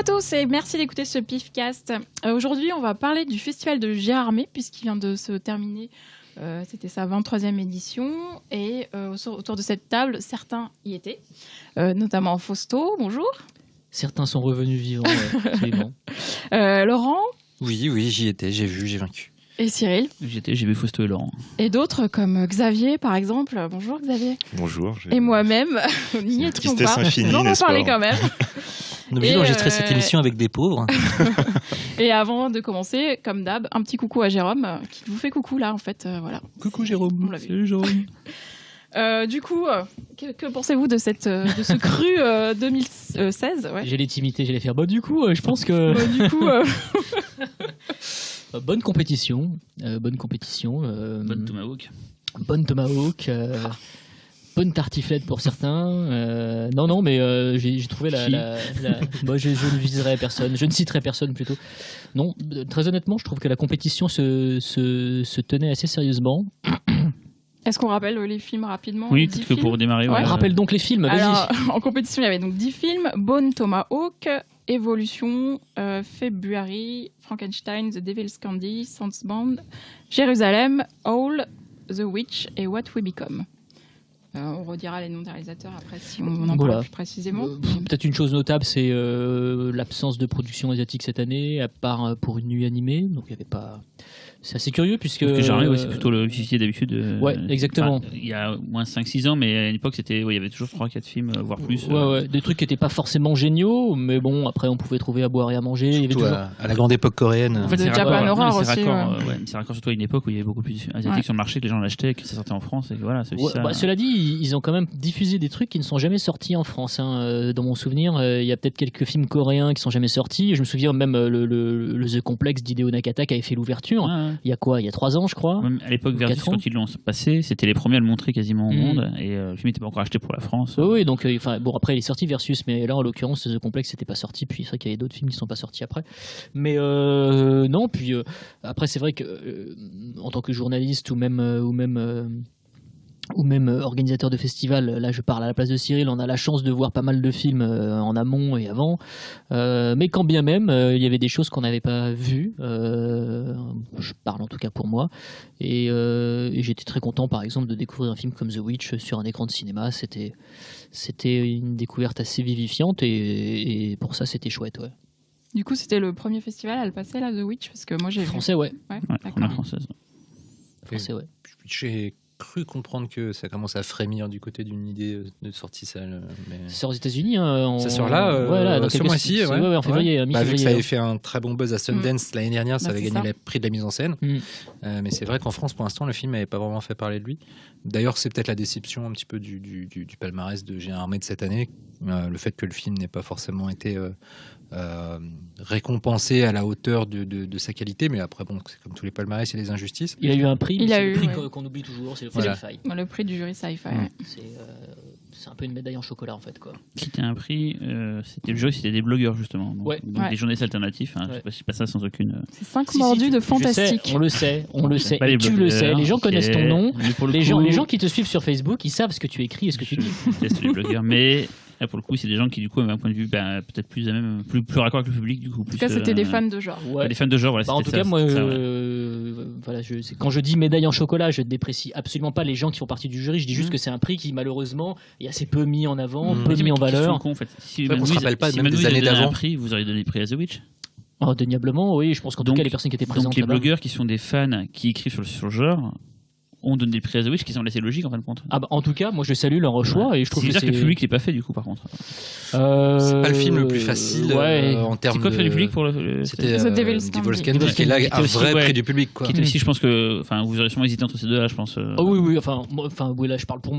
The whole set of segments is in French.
tous et merci d'écouter ce PIFcast. Aujourd'hui, on va parler du festival de Gérardmer puisqu'il vient de se terminer. C'était sa 23e édition et autour de cette table, certains y étaient, notamment Fausto. Bonjour. Certains sont revenus vivants. Laurent. Oui, j'y étais, j'ai vu, j'ai vaincu. Et Cyril. J'ai vu Fausto et Laurent. Et d'autres comme Xavier, par exemple. Bonjour Xavier. Bonjour. Et moi-même. N'y étions pas. On va parler quand même. On est obligé d'enregistrer cette émission avec des pauvres. Et avant de commencer, comme d'hab, un petit coucou à Jérôme, qui vous fait coucou là en fait. Voilà. Coucou Jérôme. Salut Jérôme. Du coup, que pensez-vous de ce cru 2016 ouais. J'allais t'imiter, j'allais faire du coup, je pense que... Bonne compétition. Bonne Tomahawk. Bonne Tomahawk. Bonne tartiflette pour certains. Non, mais j'ai trouvé moi, je ne viserai personne. Je ne citerai personne plutôt. Non, très honnêtement, je trouve que la compétition se tenait assez sérieusement. Est-ce qu'on rappelle les films rapidement? Oui, peut-être que pour démarrer. Ouais. Rappelle donc les films, vas-y. Alors, en compétition, il y avait donc 10 films. Bone Tomahawk, Evolution, February, Frankenstein, The Devil's Candy, Soundsband, Jérusalem, Howl, The Witch et What We Become. On redira les noms des réalisateurs après si on en parle plus précisément. Peut-être une chose notable, c'est l'absence de production asiatique cette année, à part pour une nuit animée. Donc il n'y avait pas... C'est assez curieux puisque... Parce que Gérardmer, c'est plutôt le fichier d'habitude. Ouais, exactement. Il y a moins 5-6 ans, mais à une époque, il y avait toujours 3-4 films, voire plus. Ouais, des trucs qui n'étaient pas forcément géniaux, mais bon, après on pouvait trouver à boire et à manger. Il y avait toujours... à la grande époque coréenne. En fait, c'est Japan Horror aussi. C'est raccord surtout à une époque où il y avait beaucoup plus asiatiques sur le marché, que les gens l'achetaient, que ça sortait en France. Et voilà, c'est aussi ça. Cela dit, ils ont quand même diffusé des trucs qui ne sont jamais sortis en France. Dans mon souvenir, il y a peut-être quelques films coréens qui sont jamais sortis. Je me souviens même le The Complex d'Hideo Nakata qui avait fait l'ouverture. Ouais. Il y a quoi? Il y a 3 ans, je crois. Même à l'époque, Versus, quand ils l'ont passé, c'était les premiers à le montrer quasiment au monde. Et le film n'était pas encore acheté pour la France. Oui, donc après il est sorti Versus, mais là en l'occurrence The Complex n'était pas sorti. Puis c'est vrai qu'il y avait d'autres films qui ne sont pas sortis après. Mais non, puis après c'est vrai que en tant que journaliste ou même organisateur de festival, là je parle à la place de Cyril, on a la chance de voir pas mal de films en amont et avant, mais quand bien même il y avait des choses qu'on n'avait pas vues, je parle en tout cas pour moi, et j'étais très content par exemple de découvrir un film comme The Witch sur un écran de cinéma. C'était une découverte assez vivifiante et pour ça c'était chouette. Ouais. Du coup c'était le premier festival à le passer là, The Witch, parce que moi j'ai français vu. ouais première française. Français ouais. J'ai cru comprendre que ça commence à frémir du côté d'une idée de sortie salle. Mais... Ça sort aux États-Unis. Ça sort là, dans ce mois-ci. en février. Vu que ça avait fait un très bon buzz à Sundance l'année dernière, ça avait gagné le prix de la mise en scène. Mais c'est vrai qu'en France, pour l'instant, le film n'avait pas vraiment fait parler de lui. D'ailleurs, c'est peut-être la déception un petit peu du palmarès de Gérardmer de cette année. Le fait que le film n'ait pas forcément été récompensé à la hauteur de sa qualité, mais après bon, c'est comme tous les palmarès, il y a des injustices. Il a eu un prix, qu'on oublie toujours, c'est le prix Sci-Fi. Le prix du jury Sci-Fi. C'est un peu une médaille en chocolat en fait quoi. C'était un prix, c'était le jury, c'était des blogueurs justement, donc des journalistes alternatifs. Je sais pas ça sans aucune. C'est 5 mordus de fantastique. On le sait, tu le sais. Les gens connaissent ton nom. Les gens qui te suivent sur Facebook, ils savent ce que tu écris et ce que tu dis. Je déteste les blogueurs, mais là, pour le coup, c'est des gens qui, du coup, avaient un point de vue peut-être plus raccord avec le public. Du coup, en tout cas, c'était des fans de genre. Ouais. Des fans de genre, voilà. En tout cas, moi, quand je dis médaille en chocolat, je ne déprécie absolument pas les gens qui font partie du jury. Je dis juste que c'est un prix qui, malheureusement, est assez peu mis en avant, peu mis en valeur. En fait. Si on ne se rappelle pas même des années d'avant. Vous auriez donné le prix à The Witch. Indéniablement, oui. Je pense qu'en tout cas, les personnes qui étaient présentes. Donc, les blogueurs qui sont des fans qui écrivent sur le genre ont donné le prix à The Witch, qui semble assez logique en fin de compte. En tout cas, moi je salue leur choix et je trouve que c'est. C'est que le public l'est pas fait du coup par contre. C'est pas le film le plus facile en termes de. C'est quoi le prix du public pour le. C'était The Devil's Candy, qui est là un vrai prix du public quoi. Qui était aussi, je pense que, vous aurez sûrement hésité entre ces deux là, je pense. Oui, oui, là je parle pour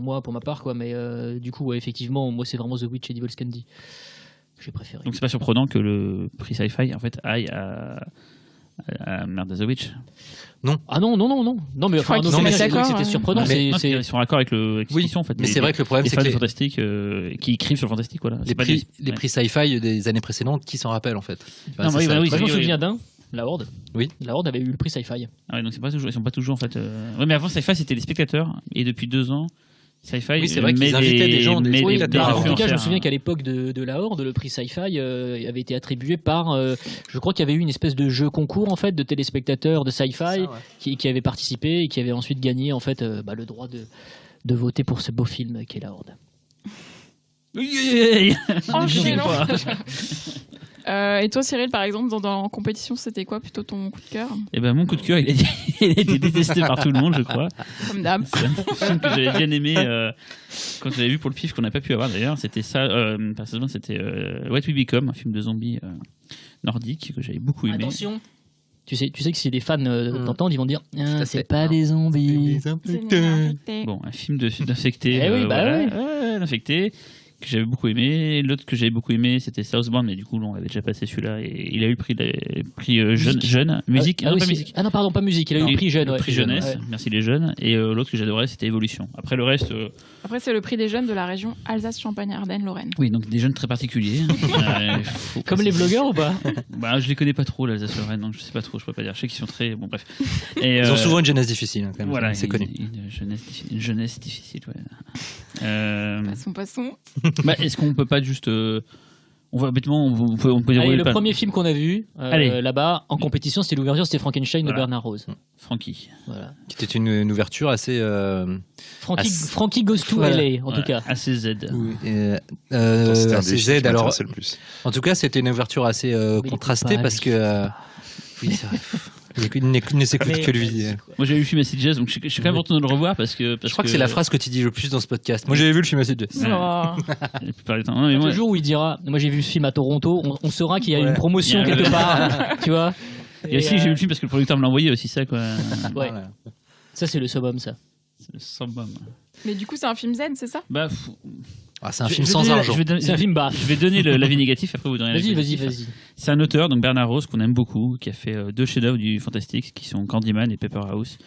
moi, pour ma part quoi, mais du coup effectivement, moi c'est vraiment The Witch et Devil's Candy. J'ai préféré. Donc c'est pas surprenant que le prix Sci-Fi en fait aille à The Witch. Non. Ah non. Non mais enfin, c'était surprenant. Ils sont d'accord avec l'exposition en fait. Mais c'est vrai que le problème c'est que les fantastiques qui écrivent sur le fantastique voilà. Les prix Sci-Fi des années précédentes, qui s'en rappellent en fait. Non, oui, je me souviens d'un. La Horde. Oui. La Horde avait eu le prix Sci-Fi. Ah ouais, donc ils sont pas toujours en fait. Ouais, mais avant Sci-Fi c'était les spectateurs et depuis 2 ans Sci-Fi. Oui, c'est vrai qu'ils invitaient des gens. En tout cas, je me souviens qu'à l'époque de la Horde, le prix Sci-Fi avait été attribué par. Je crois qu'il y avait eu une espèce de jeu concours en fait de téléspectateurs de Sci-Fi qui avaient participé et qui avaient ensuite gagné en fait le droit de voter pour ce beau film qui est la Horde. Et toi, Cyril, par exemple, en compétition, c'était quoi plutôt ton coup de cœur? Eh ben, mon coup de cœur, il a été détesté par tout le monde, je crois. Comme d'hab. C'est un film que j'avais bien aimé quand je l'avais vu pour le pif, qu'on n'a pas pu avoir d'ailleurs. C'était ça, personnellement, c'était What We Become, un film de zombies nordique que j'avais beaucoup aimé. Attention, tu sais que si les fans t'entendent, ils vont dire c'est pas des zombies. Bon, un film d'infectés. D'infectés. Que j'avais beaucoup aimé. L'autre que j'avais beaucoup aimé, c'était Southbound, mais du coup, on avait déjà passé celui-là. Et il a eu le prix jeune. Musique. Pas musique. Ah non, pardon, pas musique. Il a eu le prix jeune. Le prix jeunesse. Merci les jeunes. Et l'autre que j'adorais, c'était Évolution. Après, le reste. Après, c'est le prix des jeunes de la région Alsace-Champagne-Ardenne-Lorraine. Oui, donc des jeunes très particuliers. Comme les blogueurs ou pas? Bah, je les connais pas trop, l'Alsace-Lorraine, donc je sais pas trop, je peux pas dire. Je sais qu'ils sont très. Bon, bref. Et, ils ont souvent une jeunesse difficile, quand même. Voilà, c'est connu. Une jeunesse difficile, ouais. Passons. Bah, est-ce qu'on peut pas juste on va bêtement on peut dérouler le premier film qu'on a vu là-bas en compétition, c'était l'ouverture, c'était Frankenstein de Bernard Rose. Frankie. Voilà. Qui était une ouverture assez Frankie Goes to LA en tout cas. Assez Z. Oui, assez Z alors. Le plus. En tout cas, c'était une ouverture assez contrastée parce que oui, c'est vrai. Il ne s'écoute que lui. Moi j'avais vu le film Acid Jazz, donc je suis quand même content de le revoir parce que. Je crois que c'est la phrase que tu dis le plus dans ce podcast. Moi j'avais vu le film Acid Jazz. Le jour où il dira, moi j'ai vu ce film à Toronto, on saura qu'il y a une promotion quelque part, tu vois. Et aussi j'ai vu le film parce que le producteur me l'a envoyé aussi ça quoi. Ouais. Ça c'est le subbum ça. C'est le subbum. Mais du coup c'est un film Z, c'est ça? Bah. C'est un film sans argent. C'est un film bas. Je vais donner l'avis négatif, après vous donnez l'avis. Vas-y. C'est un auteur, donc Bernard Rose, qu'on aime beaucoup, qui a fait 2 chefs-d'œuvre du fantastique, qui sont Candyman et Paper House.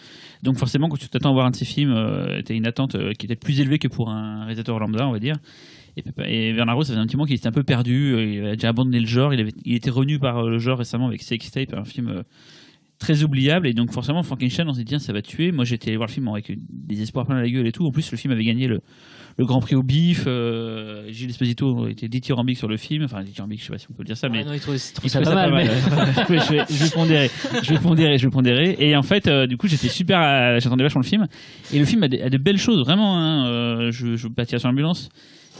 Donc forcément, quand tu t'attends à voir un de ces films, t'as une attente qui est peut-être plus élevée que pour un réalisateur lambda, on va dire. Et Bernard Rose, ça faisait un petit moment qu'il était un peu perdu, il avait déjà abandonné le genre, il était revenu par le genre récemment avec Sex Tape, un film très oubliable, et donc forcément Frankenstein, on s'est dit ça va tuer. Moi j'étais allé voir le film avec des espoirs plein à la gueule et tout. En plus le film avait gagné le Grand Prix au bif. Gilles Esposito était dithyrambique sur le film, enfin dithyrambique, je sais pas si on peut dire ça, mais non, il trouve ça pas mal. Je vais pondérer. Et en fait, du coup, j'attendais vachement le film, et le film a de belles choses vraiment. Je veux pas tirer sur l'ambulance.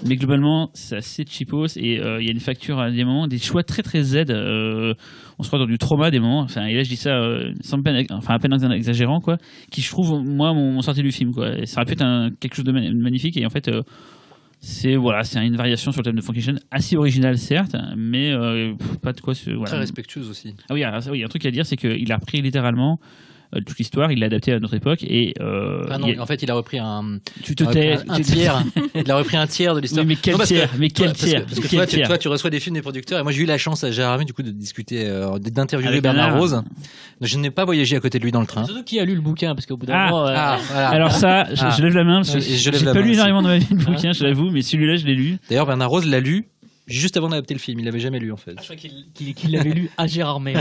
Mais globalement, c'est assez cheapos et il y a une facture à des moments, des choix très très Z. On se croit dans du trauma des moments. Enfin, et là, je dis ça sans peine, à peine exagérant, quoi. Qui, je trouve, moi, m'ont sorti du film, quoi. Et ça aurait pu être quelque chose de magnifique. Et en fait, c'est une variation sur le thème de Frankenstein, assez originale, certes, mais pas de quoi se. Voilà. Très respectueuse aussi. Ah oui, un truc à dire, c'est qu'il a repris littéralement toute l'histoire, il l'a adapté à notre époque et en fait il a repris un tiers. Il a repris un tiers de l'histoire. Oui, mais quel tiers Parce que toi tu reçois des films des producteurs, et moi j'ai eu la chance à Gérard Armé du coup de discuter, d'interviewer Bernard Rose. Je n'ai pas voyagé à côté de lui dans le train. Surtout qui a lu le bouquin, parce qu'au bout d'un moment voilà. Alors ça, je lève la main parce que j'ai pas lu énormément dans ma vie de bouquin, je l'avoue, mais celui-là je l'ai lu. D'ailleurs Bernard Rose l'a lu juste avant d'adapter le film, il l'avait jamais lu en fait. Je crois qu'il l'avait lu à Gérard May.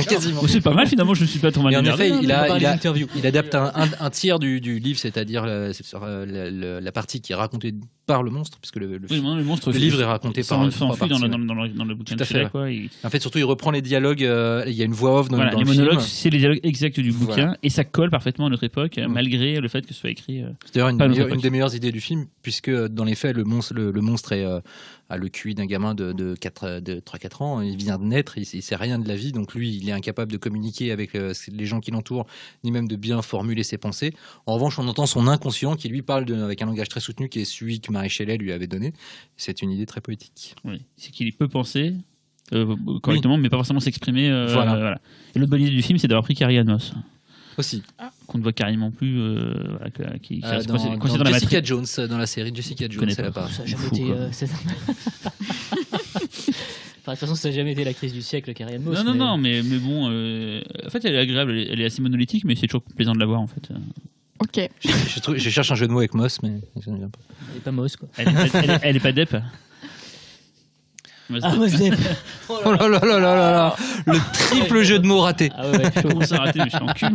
Quasiment. C'est pas mal finalement, je me suis pas trop mal énervé. En effet, il adapte un tiers du livre, c'est-à-dire la partie qui est racontée par le monstre, puisque le livre est raconté par dans le bouquin. Tout à fait. En fait, surtout, il reprend les dialogues. Il y a une voix off dans le film. Les monologues, c'est les dialogues exacts du bouquin, et ça colle parfaitement à notre époque, malgré le fait que ce soit écrit. C'est d'ailleurs une des meilleures idées du film, puisque dans les faits, le monstre a le QI d'un gamin de 3-4 ans, il vient de naître, il sait rien de la vie, donc lui il est incapable de communiquer avec les gens qui l'entourent, ni même de bien formuler ses pensées. En revanche, on entend son inconscient qui lui parle avec un langage très soutenu, qui est celui que Marie Shelley lui avait donné. C'est une idée très poétique. Oui, c'est qu'il peut penser correctement, mais pas forcément s'exprimer. Voilà. Et l'autre bonne idée du film, c'est d'avoir pris Carrie Ann Moss. Aussi. Qu'on ne voit carrément plus, qui dans la Jessica Jones, dans la série Jessica Jones, elle pas. Ça n'a jamais été. De toute façon, ça n'a jamais été la crise du siècle, Carrie Ann Moss. Non, mais bon, en fait, elle est agréable, elle est assez monolithique, mais c'est toujours plaisant de la voir, en fait. Ok. Je cherche un jeu de mots avec Moss, mais ça ne vient pas. Elle est pas Moss, quoi. Elle est pas Depp. Moss Depp. Oh là là là là là, le triple jeu de mots raté. Ah ouais, je commence à rater, mais je suis en cul.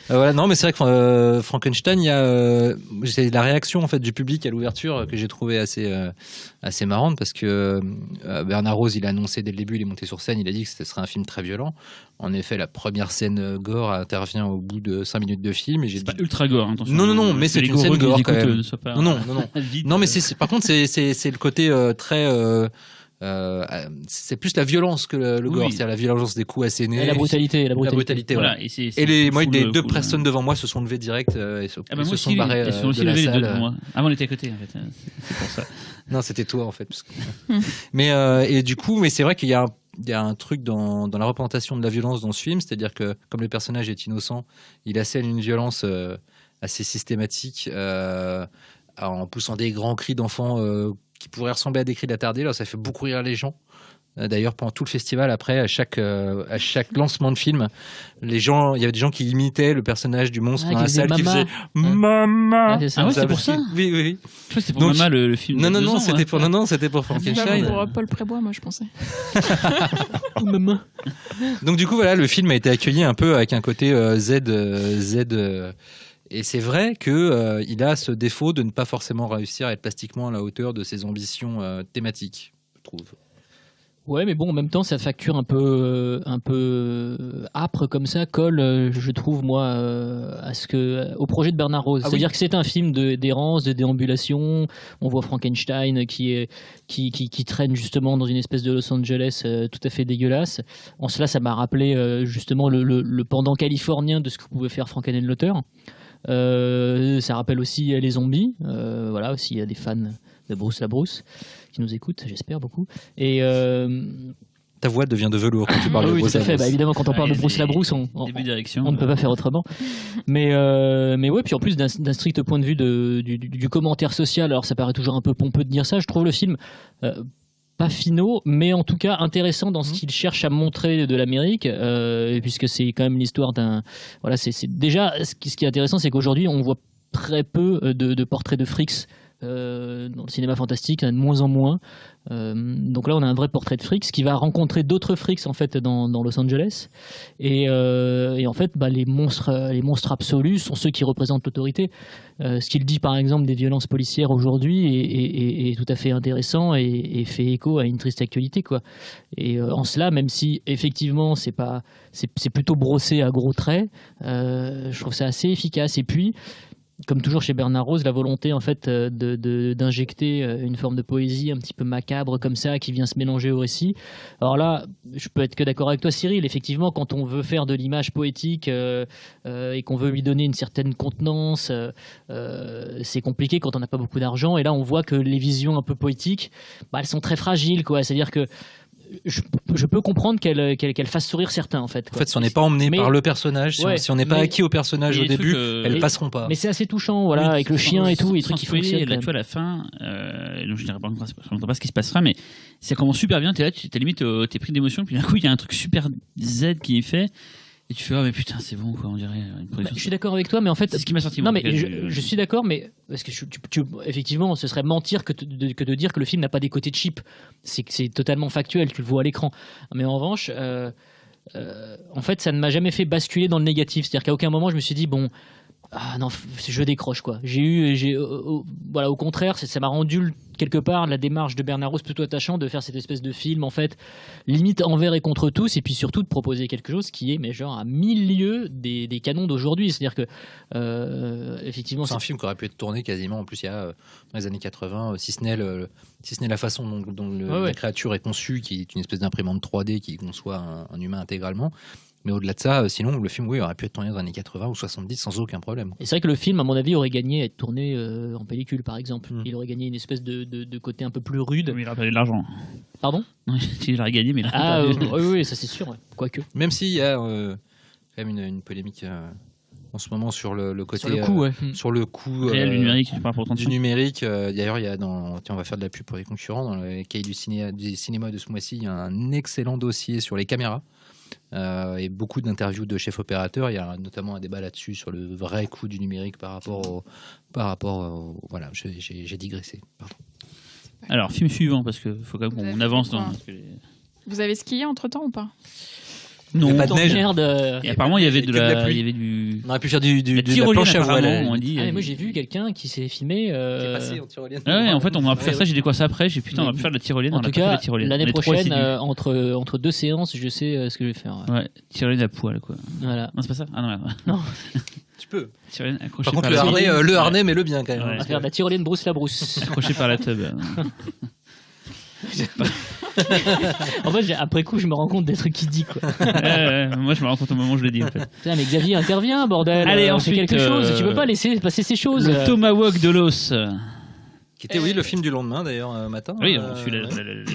Voilà, non, mais c'est vrai que Frankenstein, il y a c'est la réaction en fait du public à l'ouverture que j'ai trouvé assez marrante parce que Bernard Rose, il a annoncé dès le début, il est monté sur scène, il a dit que ce serait un film très violent. En effet, la première scène gore intervient au bout de 5 minutes de film et c'est pas ultra gore, attention. Non, mais c'est une scène gore quand même. Non. Vite, non, mais par contre, c'est le côté très c'est plus la violence que le gore, c'est-à-dire la violence des coups assénés, la brutalité. Voilà. Et les deux personnes devant moi se sont levées direct et se sont barrées de la salle. Ah, on était à côté en fait, c'est pour ça. Non, c'était toi en fait. Parce que... mais et du coup, mais c'est vrai qu'il y a un truc dans la représentation de la violence dans ce film, c'est-à-dire que comme le personnage est innocent, il assène une violence assez systématique en poussant des grands cris d'enfants qui pourraient ressembler à des cris d'attardés. Là, ça fait beaucoup rire les gens. D'ailleurs, pendant tout le festival, après, à chaque lancement de film, il y avait des gens qui imitaient le personnage du monstre dans la salle, qui faisait Maman. Ah ouais, c'est pour ça. Oui. Je crois que c'était pour Mama le film. Non, c'était pour Frankenstein. Pour Paul Prébois, moi, je pensais. Maman. Donc du coup, voilà, le film a été accueilli un peu avec un côté Z. Et c'est vrai qu'il a ce défaut de ne pas forcément réussir à être plastiquement à la hauteur de ses ambitions thématiques, je trouve. Ouais, mais bon, en même temps, cette facture un peu âpre comme ça colle, je trouve, moi, au projet de Bernard Rose. C'est-à-dire que c'est un film d'errance, de déambulation. On voit Frankenstein qui traîne justement dans une espèce de Los Angeles tout à fait dégueulasse. En cela, ça m'a rappelé justement le pendant californien de ce que pouvait faire Frankenheimer. Ça rappelle aussi les zombies. Voilà, aussi il y a des fans de Bruce LaBruce qui nous écoutent, j'espère beaucoup. Et ta voix devient de velours quand tu parles de Bruce LaBruce. Évidemment, quand on parle de Bruce LaBruce, on ne peut pas faire autrement. Mais ouais, puis en plus d'un strict point de vue du commentaire social, alors ça paraît toujours un peu pompeux de dire ça, je trouve le film pas finaux, mais en tout cas intéressant dans ce qu'il cherche à montrer de l'Amérique, puisque c'est quand même l'histoire d'un... Voilà, c'est déjà, ce qui est intéressant, c'est qu'aujourd'hui, on voit très peu de portraits de frics dans le cinéma fantastique, de moins en moins. Donc là, on a un vrai portrait de frics qui va rencontrer d'autres frics en fait dans Los Angeles. Et en fait, les monstres absolus sont ceux qui représentent l'autorité. Ce qu'il dit par exemple des violences policières aujourd'hui est tout à fait intéressant et fait écho à une triste actualité, quoi. Et en cela, même si effectivement c'est plutôt brossé à gros traits, je trouve ça assez efficace. Et puis, comme toujours chez Bernard Rose, la volonté en fait d'injecter une forme de poésie un petit peu macabre comme ça qui vient se mélanger au récit. Alors là, je peux être que d'accord avec toi, Cyril. Effectivement, quand on veut faire de l'image poétique et qu'on veut lui donner une certaine contenance, c'est compliqué quand on n'a pas beaucoup d'argent. Et là, on voit que les visions un peu poétiques, elles sont très fragiles, quoi. C'est-à-dire que je peux comprendre qu'elle fasse sourire certains en fait. En fait, si on n'est pas emmené par le personnage, si on n'est pas acquis au personnage au début, elles passeront pas. Mais c'est assez touchant, voilà, avec le chien et tout, et trucs qui fonctionnent. Là, tu vois, à la fin, je dirais pas, je ne sais pas ce qui se passera, mais ça commence super bien. T'es là, t'es limite, t'es pris d'émotion, puis d'un coup, il y a un truc super Z qui est fait. Et tu fais, mais putain, c'est bon, quoi, on dirait une production. Je suis d'accord avec toi, mais en fait. C'est ce qui m'a sorti. Non, mais je suis d'accord, mais. Parce que effectivement, ce serait mentir que de dire que le film n'a pas des côtés cheap. C'est totalement factuel, tu le vois à l'écran. Mais en revanche, en fait, ça ne m'a jamais fait basculer dans le négatif. C'est-à-dire qu'à aucun moment, je me suis dit, bon. Ah non, je décroche, quoi. Voilà, au contraire, ça m'a rendu quelque part la démarche de Bernard Rose plutôt attachant de faire cette espèce de film en fait limite envers et contre tous, et puis surtout de proposer quelque chose qui est mais genre à 1000 lieues des canons d'aujourd'hui. C'est-à-dire que effectivement c'est un film qui aurait pu être tourné quasiment en plus il y a dans les années 80, si ce n'est la façon dont la créature est conçue, qui est une espèce d'imprimante 3D qui conçoit un humain intégralement. Mais au-delà de ça, sinon, le film, aurait pu être tourné dans les années 80 ou 70 sans aucun problème. Et c'est vrai que le film, à mon avis, aurait gagné à être tourné en pellicule, par exemple. Il aurait gagné une espèce de côté un peu plus rude. Mais il aurait perdu de l'argent. Pardon ? Il aurait gagné, mais il aurait perdu. Oui, ça c'est sûr. Ouais. Quoique. Même s'il y a quand même une polémique en ce moment sur le côté... Sur le coût, sur le coût réel du numérique. Du numérique. D'ailleurs, il y a on va faire de la pub pour les concurrents. Dans le cahier du cinéma de ce mois-ci, il y a un excellent dossier sur les caméras. Et beaucoup d'interviews de chefs opérateurs. Il y a notamment un débat là-dessus sur le vrai coût du numérique par rapport au voilà, j'ai digressé. Pardon. Alors, film suivant, parce qu'il faut quand même qu'on avance dans... Vous avez skié entre-temps ou pas ? Non, pas de neige. Merde. Et apparemment, il y avait que de la pluie. il y avait du. On aurait pu faire de la tyrolienne, planche à voile. apparemment, on dit. Ah, mais moi j'ai vu quelqu'un qui s'est filmé. Qui est passé en tyrolienne. Ouais, en fait, on a pu faire ça. J'ai dit quoi ça après. J'ai putain, on a pu faire de la tyrolienne. En on a tout pas fait de cas, la tyrolienne. l'année On est trop prochaine, assidus. entre 2 séances, je sais ce que je vais faire. Ouais, tyrolienne à poil, quoi. Voilà. Non, c'est pas ça. Ah non, merde. Non. Tu peux. Tyrolienne accrochée Par contre, par le la harnais, mets-le bien quand même. Ouais. On va faire de la tyrolienne brousse la brousse. accrochée par la tub. En fait, après coup, je me rends compte des trucs qu'il dit, quoi. Moi, je me rends compte au moment où je le dis, en fait. Putain, mais Xavier intervient, bordel. Allez, Fais ensuite, quelque chose. Tu peux pas laisser passer ces choses. Le Tomahawk de l'os. Qui était, oui, le film du lendemain d'ailleurs, matin. Oui, on suit la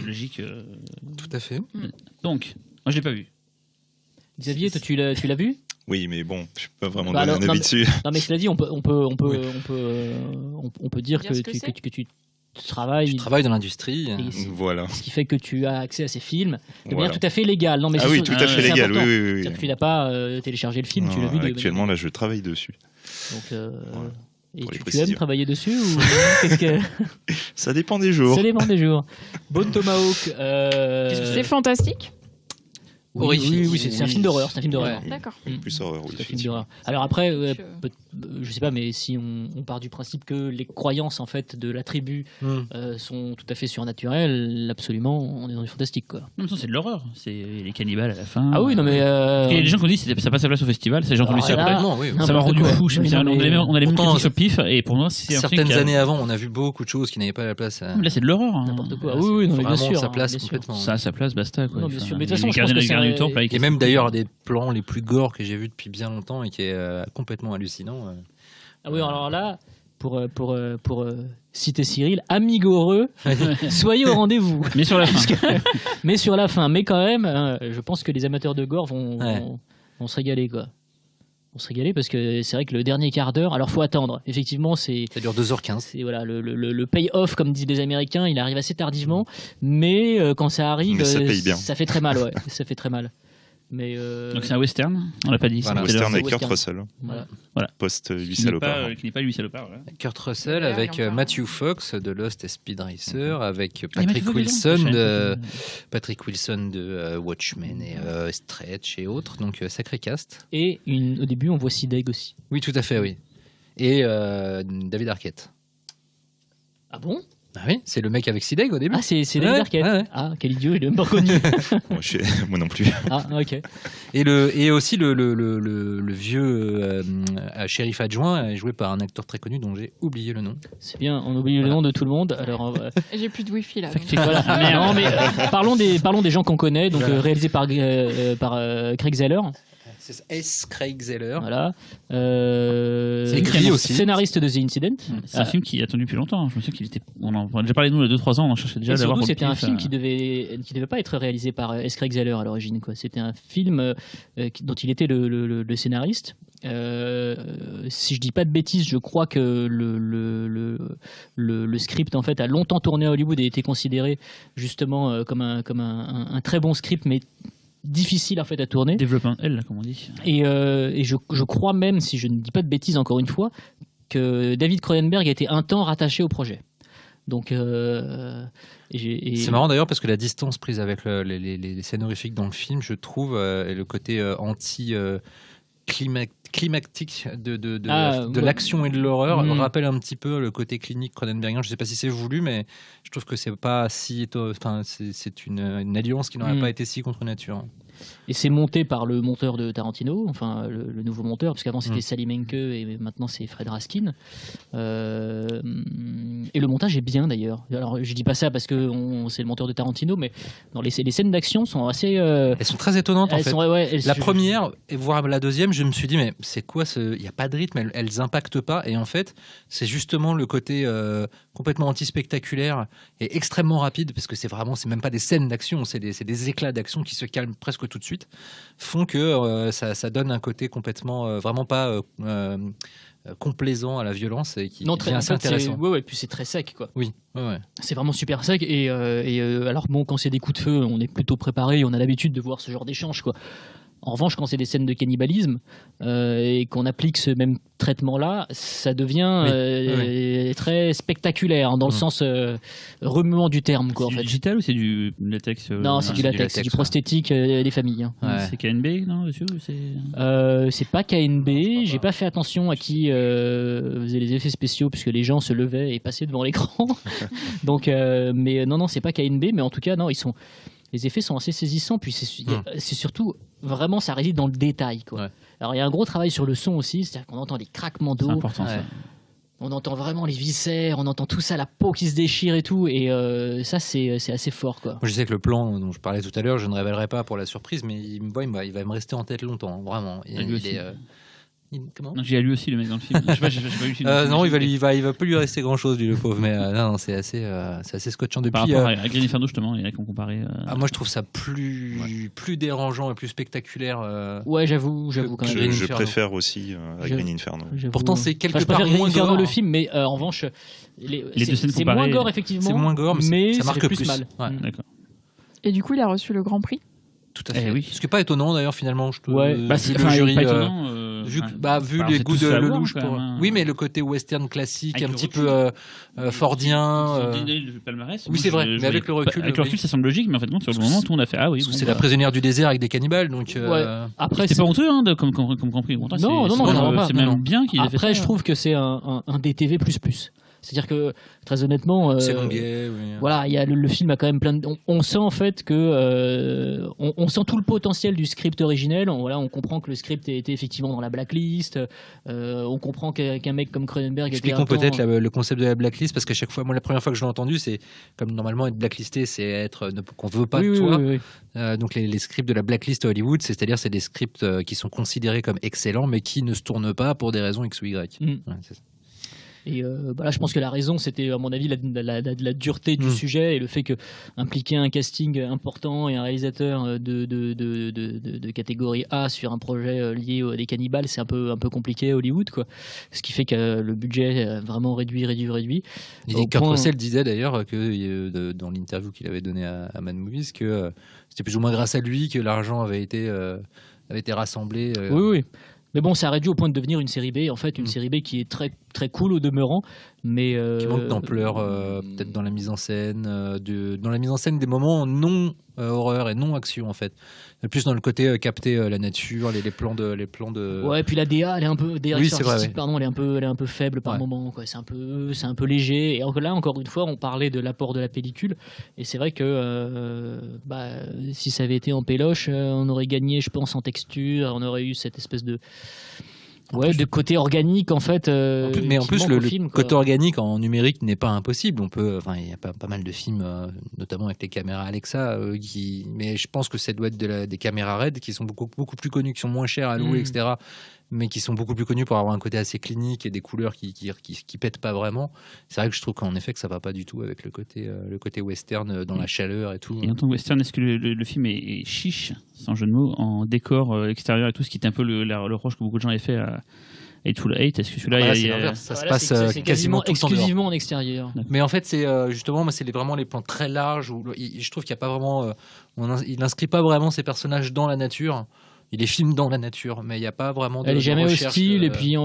logique. Tout à fait. Donc, moi, je l'ai pas vu. Xavier, toi, tu l'as vu? Oui, mais bon, je peux pas vraiment Bah donner alors, un non, avis dessus. Non, mais cela dit, on peut dire Dire que ce que c'est. tu travailles. Je travaille dans l'industrie. Et Voilà. ce qui fait que tu as accès à ces films de manière Voilà. tout à fait légale. Non, mais Ah c'est oui, sûr- tout à fait c'est légal. Oui, important. oui, oui. C'est-à-dire que tu n'as pas téléchargé le film, tu l'as Non, vu de actuellement, là, je travaille dessus. Donc, Voilà. et Pour les tu aimes précisions. travailler dessus ou qu'est-ce que Ça dépend des jours. ça dépend des jours. Bone Tomahawk. C'est fantastique. Oui, Horrifique. oui, c'est un film d'horreur. C'est un film d'horreur. Ouais. D'accord. Plus horreur, oui. C'est un film effectivement. d'horreur. Alors après, Je- je sais pas, mais si on part du principe que les croyances en fait de la tribu sont tout à fait surnaturelles, absolument, on est dans du fantastique, quoi. Non, mais ça, c'est de l'horreur. C'est les cannibales à la fin. Ah oui, non mais. Il y a des gens qui ont dit que ça passe sa place au festival. Ça, j'ai entendu ça Alors après. là, Complètement, oui. non, Ça m'a rendu quoi. fou. Je me Oui, disais, non, mais- on a les mêmes Pourtant, critiques au pif. Et pour moi, c'est un truc. Certaines années avant, on a vu beaucoup de choses qui n'avaient pas la place. Là, c'est de l'horreur. hein. N'importe quoi. Là, Oui, oui, non, Faut mais bien vraiment sûr. sa place bien sûr. complètement. Ça a sa place, basta. Quoi. Non, bien sûr. Enfin, Mais de toute façon, les je pense gardiens que du c'est un- temple, là, Et même d'ailleurs des plans les plus gore que j'ai vus depuis bien longtemps et qui est complètement hallucinant. Ah oui, alors là, pour citer Cyril, amigoreux, soyez au rendez-vous. Mais sur la fin. Mais sur la fin, mais quand même, je pense que les amateurs de gore vont se régaler, quoi. Vont se régaler parce que c'est vrai que le dernier quart d'heure, alors faut attendre. Effectivement, c'est Ça dure 2h15. voilà le pay-off, comme disent les Américains, il arrive assez tardivement, mais quand ça arrive, Mais ça paye bien. ça fait très mal, ouais. Ça fait très mal. Mais Donc c'est un western. On l'a pas dit. Voilà. c'est tout à l'heure. Western avec Western. Kurt Russell. voilà. Post Qui 8 n'est salopards. pas, qui n'est pas lui salopard. Voilà. Kurt Russell avec il y a encore. Matthew Fox de Lost et Speed Racer, avec Ah, Matthew Fox dedans. Patrick Wilson de Watchmen et Stretch et autres. Donc sacré cast. Et au début, on voit Sideg aussi. Oui, tout à fait, oui. Et David Arquette. Ah bon? Ah oui, c'est le mec avec Sideg au début. Ah, c'est David Ouais, Arquette. ouais. Ah, quel idiot, je l'ai même pas reconnu. Moi non plus. Ah, ok. Et aussi le vieux shérif adjoint joué par un acteur très connu dont j'ai oublié le nom. C'est bien, on oublie le nom de tout le monde. Alors, J'ai plus de wifi là. donc. voilà. Non, mais parlons des gens qu'on connaît, donc Voilà. réalisé par Craig Zeller. C'est S. Craig Zeller. Voilà. C'est écrit aussi. Scénariste de The Incident. C'est un film qui a attendu depuis longtemps. Je me souviens qu'il était. On en a déjà parlé de nous il y a 2-3 ans. On en cherchait déjà Et à l'avoir. surtout, pour le c'était un pif, film qui devait pas être réalisé par S. Craig Zeller à l'origine, quoi. C'était un film dont il était le scénariste. Si je dis pas de bêtises, je crois que le script en fait a longtemps tourné à Hollywood et été considéré justement comme un très bon script, mais difficile en fait à tourner. Développement L, comme on dit. Et je crois même, si je ne dis pas de bêtises encore une fois, que David Cronenberg a été un temps rattaché au projet. Donc, C'est marrant d'ailleurs parce que la distance prise avec les scènes horrifiques dans le film, je trouve, et le côté climactique de l'action et de l'horreur rappelle un petit peu le côté clinique cronenbergien. Je ne sais pas si c'est voulu, mais je trouve que c'est pas si c'est une alliance qui n'aurait pas été si contre nature. Et c'est monté par le monteur de Tarantino, enfin le nouveau monteur, parce qu'avant c'était Sally Menke et maintenant c'est Fred Raskin. Et le montage est bien d'ailleurs. Alors je dis pas ça parce que c'est le monteur de Tarantino, mais dans les scènes d'action sont assez. Elles sont très étonnantes en fait. La je- première, et voire la deuxième, je me suis dit mais c'est quoi ce. Il n'y a pas de rythme, elles impactent pas. Et en fait, c'est justement le côté complètement anti-spectaculaire et extrêmement rapide, parce que c'est même pas des scènes d'action, c'est des éclats d'action qui se calment presque tout de suite, font que ça donne un côté complètement vraiment pas complaisant à la violence et qui devient assez intéressant. Puis c'est très sec quoi. Oui, ouais. C'est vraiment super sec alors bon, quand c'est des coups de feu, on est plutôt préparé, on a l'habitude de voir ce genre d'échange quoi. En revanche, quand c'est des scènes de cannibalisme et qu'on applique ce même traitement-là, ça devient très spectaculaire, dans le sens remuant du terme. Quoi, c'est en fait. Du digital ou c'est du latex Non, c'est du latex, c'est du prosthétique des familles. C'est KNB, non, dessus c'est pas KNB, j'ai pas fait attention à qui faisait les effets spéciaux, puisque les gens se levaient et passaient devant l'écran. Donc, mais non, c'est pas KNB, mais en tout cas, non, les effets sont assez saisissants, puis c'est surtout, vraiment, ça réside dans le détail. Quoi. Ouais. Alors, il y a un gros travail sur le son aussi, c'est-à-dire qu'on entend les craquements d'eau. C'est important, ça. On entend vraiment les viscères, on entend tout ça, la peau qui se déchire et tout, et ça, c'est assez fort. Quoi. Moi, je sais que le plan dont je parlais tout à l'heure, je ne révélerai pas pour la surprise, mais il va me rester en tête longtemps, vraiment. Comment ? J'ai lu aussi le mec dans le film. Je sais pas lu le film. Non, il va pas lui rester grand chose, lui, le pauvre. Mais non, c'est assez scotchant depuis. Par rapport à Green Inferno, justement, il y en a qui ont comparé. Moi, je trouve ça plus dérangeant et plus spectaculaire. Ouais, j'avoue quand même. Je préfère aussi à Green Inferno. Pourtant, c'est quelque part moins gore. Green le film, mais en revanche, les deux scènes c'est moins gore effectivement. C'est moins gore, mais ça marque plus mal. Ouais. D'accord. Et du coup, il a reçu le Grand Prix. Tout à fait. Oui. Ce qui n'est pas étonnant d'ailleurs finalement. C'est le jury. Pas étonnant. Vu les goûts de Lelouch. Oui, mais le côté western classique, un petit peu fordien. Le palmarès. Oui, c'est vrai. Mais avec le recul. Avec le recul, ça semble logique, mais en fait, sur le moment, tout le monde a fait ah oui. C'est la prisonnière du désert avec des cannibales, donc. Après, c'est pas honteux, comme Grand Prix. Non, c'est même bien qu'il ait fait ça. Après, je trouve que c'est un DTV++. C'est-à-dire que, très honnêtement, c'est longuet, voilà, le film a quand même plein de... On sent en fait que... on sent tout le potentiel du script originel. On comprend que le script était effectivement dans la blacklist. On comprend qu'un mec comme Cronenberg... Expliquons peut-être le concept de la blacklist, parce qu'à chaque fois, moi, la première fois que je l'ai entendu, c'est comme normalement être blacklisté, c'est être qu'on veut pas de toi. Oui. Donc les scripts de la blacklist à Hollywood, c'est-à-dire c'est des scripts qui sont considérés comme excellents, mais qui ne se tournent pas pour des raisons X ou Y. Ouais, c'est ça. Et là, je pense que la raison, c'était à mon avis la dureté du sujet et le fait que impliquer un casting important et un réalisateur de catégorie A sur un projet lié à des cannibales, c'est un peu compliqué à Hollywood, quoi. Ce qui fait que le budget est vraiment réduit. Et Kurt Russell disait d'ailleurs que dans l'interview qu'il avait donnée à Mad Movies que c'était plus ou moins grâce à lui que l'argent avait été rassemblé. Oui. Mais bon, ça a réduit au point de devenir une série B, en fait, une série B qui est très, très cool au demeurant, mais... Qui manque d'ampleur, peut-être dans la mise en scène, dans la mise en scène des moments non horreur et non action, en fait. Plus dans le côté capter la nature, les plans de... Ouais, et puis la DA, elle est un peu... Oui, c'est vrai, pardon, elle est un peu faible par moment, quoi. C'est un peu léger. Et là, encore une fois, on parlait de l'apport de la pellicule, et c'est vrai que si ça avait été en péloche, on aurait gagné, je pense, en texture, on aurait eu cette espèce de côté organique en fait. Mais en plus, le côté organique en numérique n'est pas impossible. Il y a pas mal de films, notamment avec les caméras Alexa, mais je pense que ça doit être des caméras RED qui sont beaucoup plus connues, qui sont moins chères à louer, etc. Mais qui sont beaucoup plus connus pour avoir un côté assez clinique et des couleurs qui pètent pas vraiment. C'est vrai que je trouve qu'en effet que ça va pas du tout avec le côté western dans la chaleur et tout. Et en tant que western, est-ce que le film est chiche, sans jeu de mots, en décor extérieur et tout, ce qui était un peu le reproche que beaucoup de gens avaient fait à Hateful Eight? Est-ce que celui-là, ça se passe quasiment tout exclusivement en extérieur. Mais en fait, c'est justement, c'est vraiment les plans très larges où je trouve qu'il n'y a pas vraiment, il n'inscrit pas vraiment ses personnages dans la nature. Il les filme dans la nature, mais il n'y a pas vraiment de elle est jamais recherche, hostile, et puis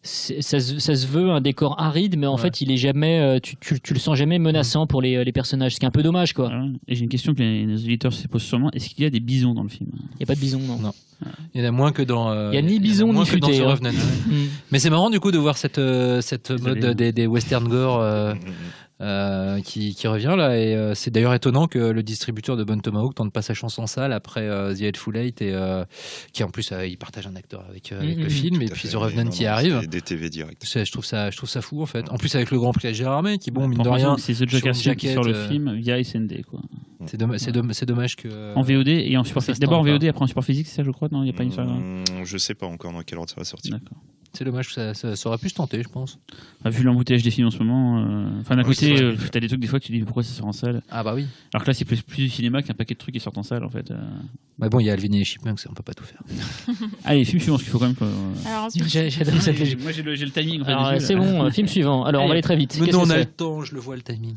ça se veut un décor aride, mais en fait, il est jamais, tu le sens jamais menaçant pour les personnages, ce qui est un peu dommage, quoi. Et j'ai une question que les auditeurs se posent sûrement: est-ce qu'il y a des bisons dans le film? Il n'y a pas de bisons, non. Il y en a moins que dans. Il n'y a ni bisons ni futé. Mais c'est marrant du coup de voir cette mode des western gore. Qui revient là, et c'est d'ailleurs étonnant que le distributeur de Bon Tomahawk tente pas sa chance en salle après The Hateful Eight, et qui en plus il partage un acteur avec le film, et puis The Revenant qui arrive. Des TV direct. Je trouve ça fou en fait. En plus avec le Grand Prix à Gérard May qui mine de rien. C'est The Joker qui sort le film via SND, quoi. C'est dommage que. En VOD et en support physique. D'abord en VOD, après en support physique, c'est ça, je crois. Non, il n'y a pas une seule. Je sais pas encore dans quel ordre ça va sortir. D'accord. C'est dommage, ça aurait pu se tenter, je pense. Vu l'embouteillage des films en ce moment, d'un côté, t'as des trucs des fois que tu dis pourquoi ça sort en salle. Ah bah oui. Alors que là, c'est plus du cinéma qu'un paquet de trucs qui sortent en salle, en fait. Bah bon, il y a Alvin et les Chipmunks, on peut pas tout faire. Allez, film suivant, parce qu'il faut quand même. Alors, moi, j'ai le timing. En fait, alors, c'est bon, film suivant. Alors, on va aller très vite. Mais non, on a le temps, je le vois le timing.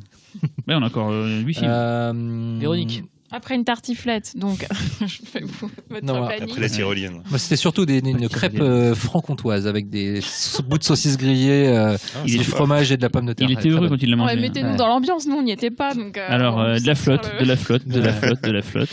Ouais, on a encore 8 films. Véronique. Après une tartiflette, donc je fais votre Non, planning. Après la tyrolienne. Moi, c'était surtout une crêpe franc-comtoise avec des bouts de saucisses grillées, du sympa. fromage et de la pomme de terre. Il était heureux quand il l'a mangé. Ouais, mettez-nous Ouais. dans l'ambiance, nous on n'y était pas. Donc, Alors, de la flotte, de la flotte, de la flotte, de la flotte.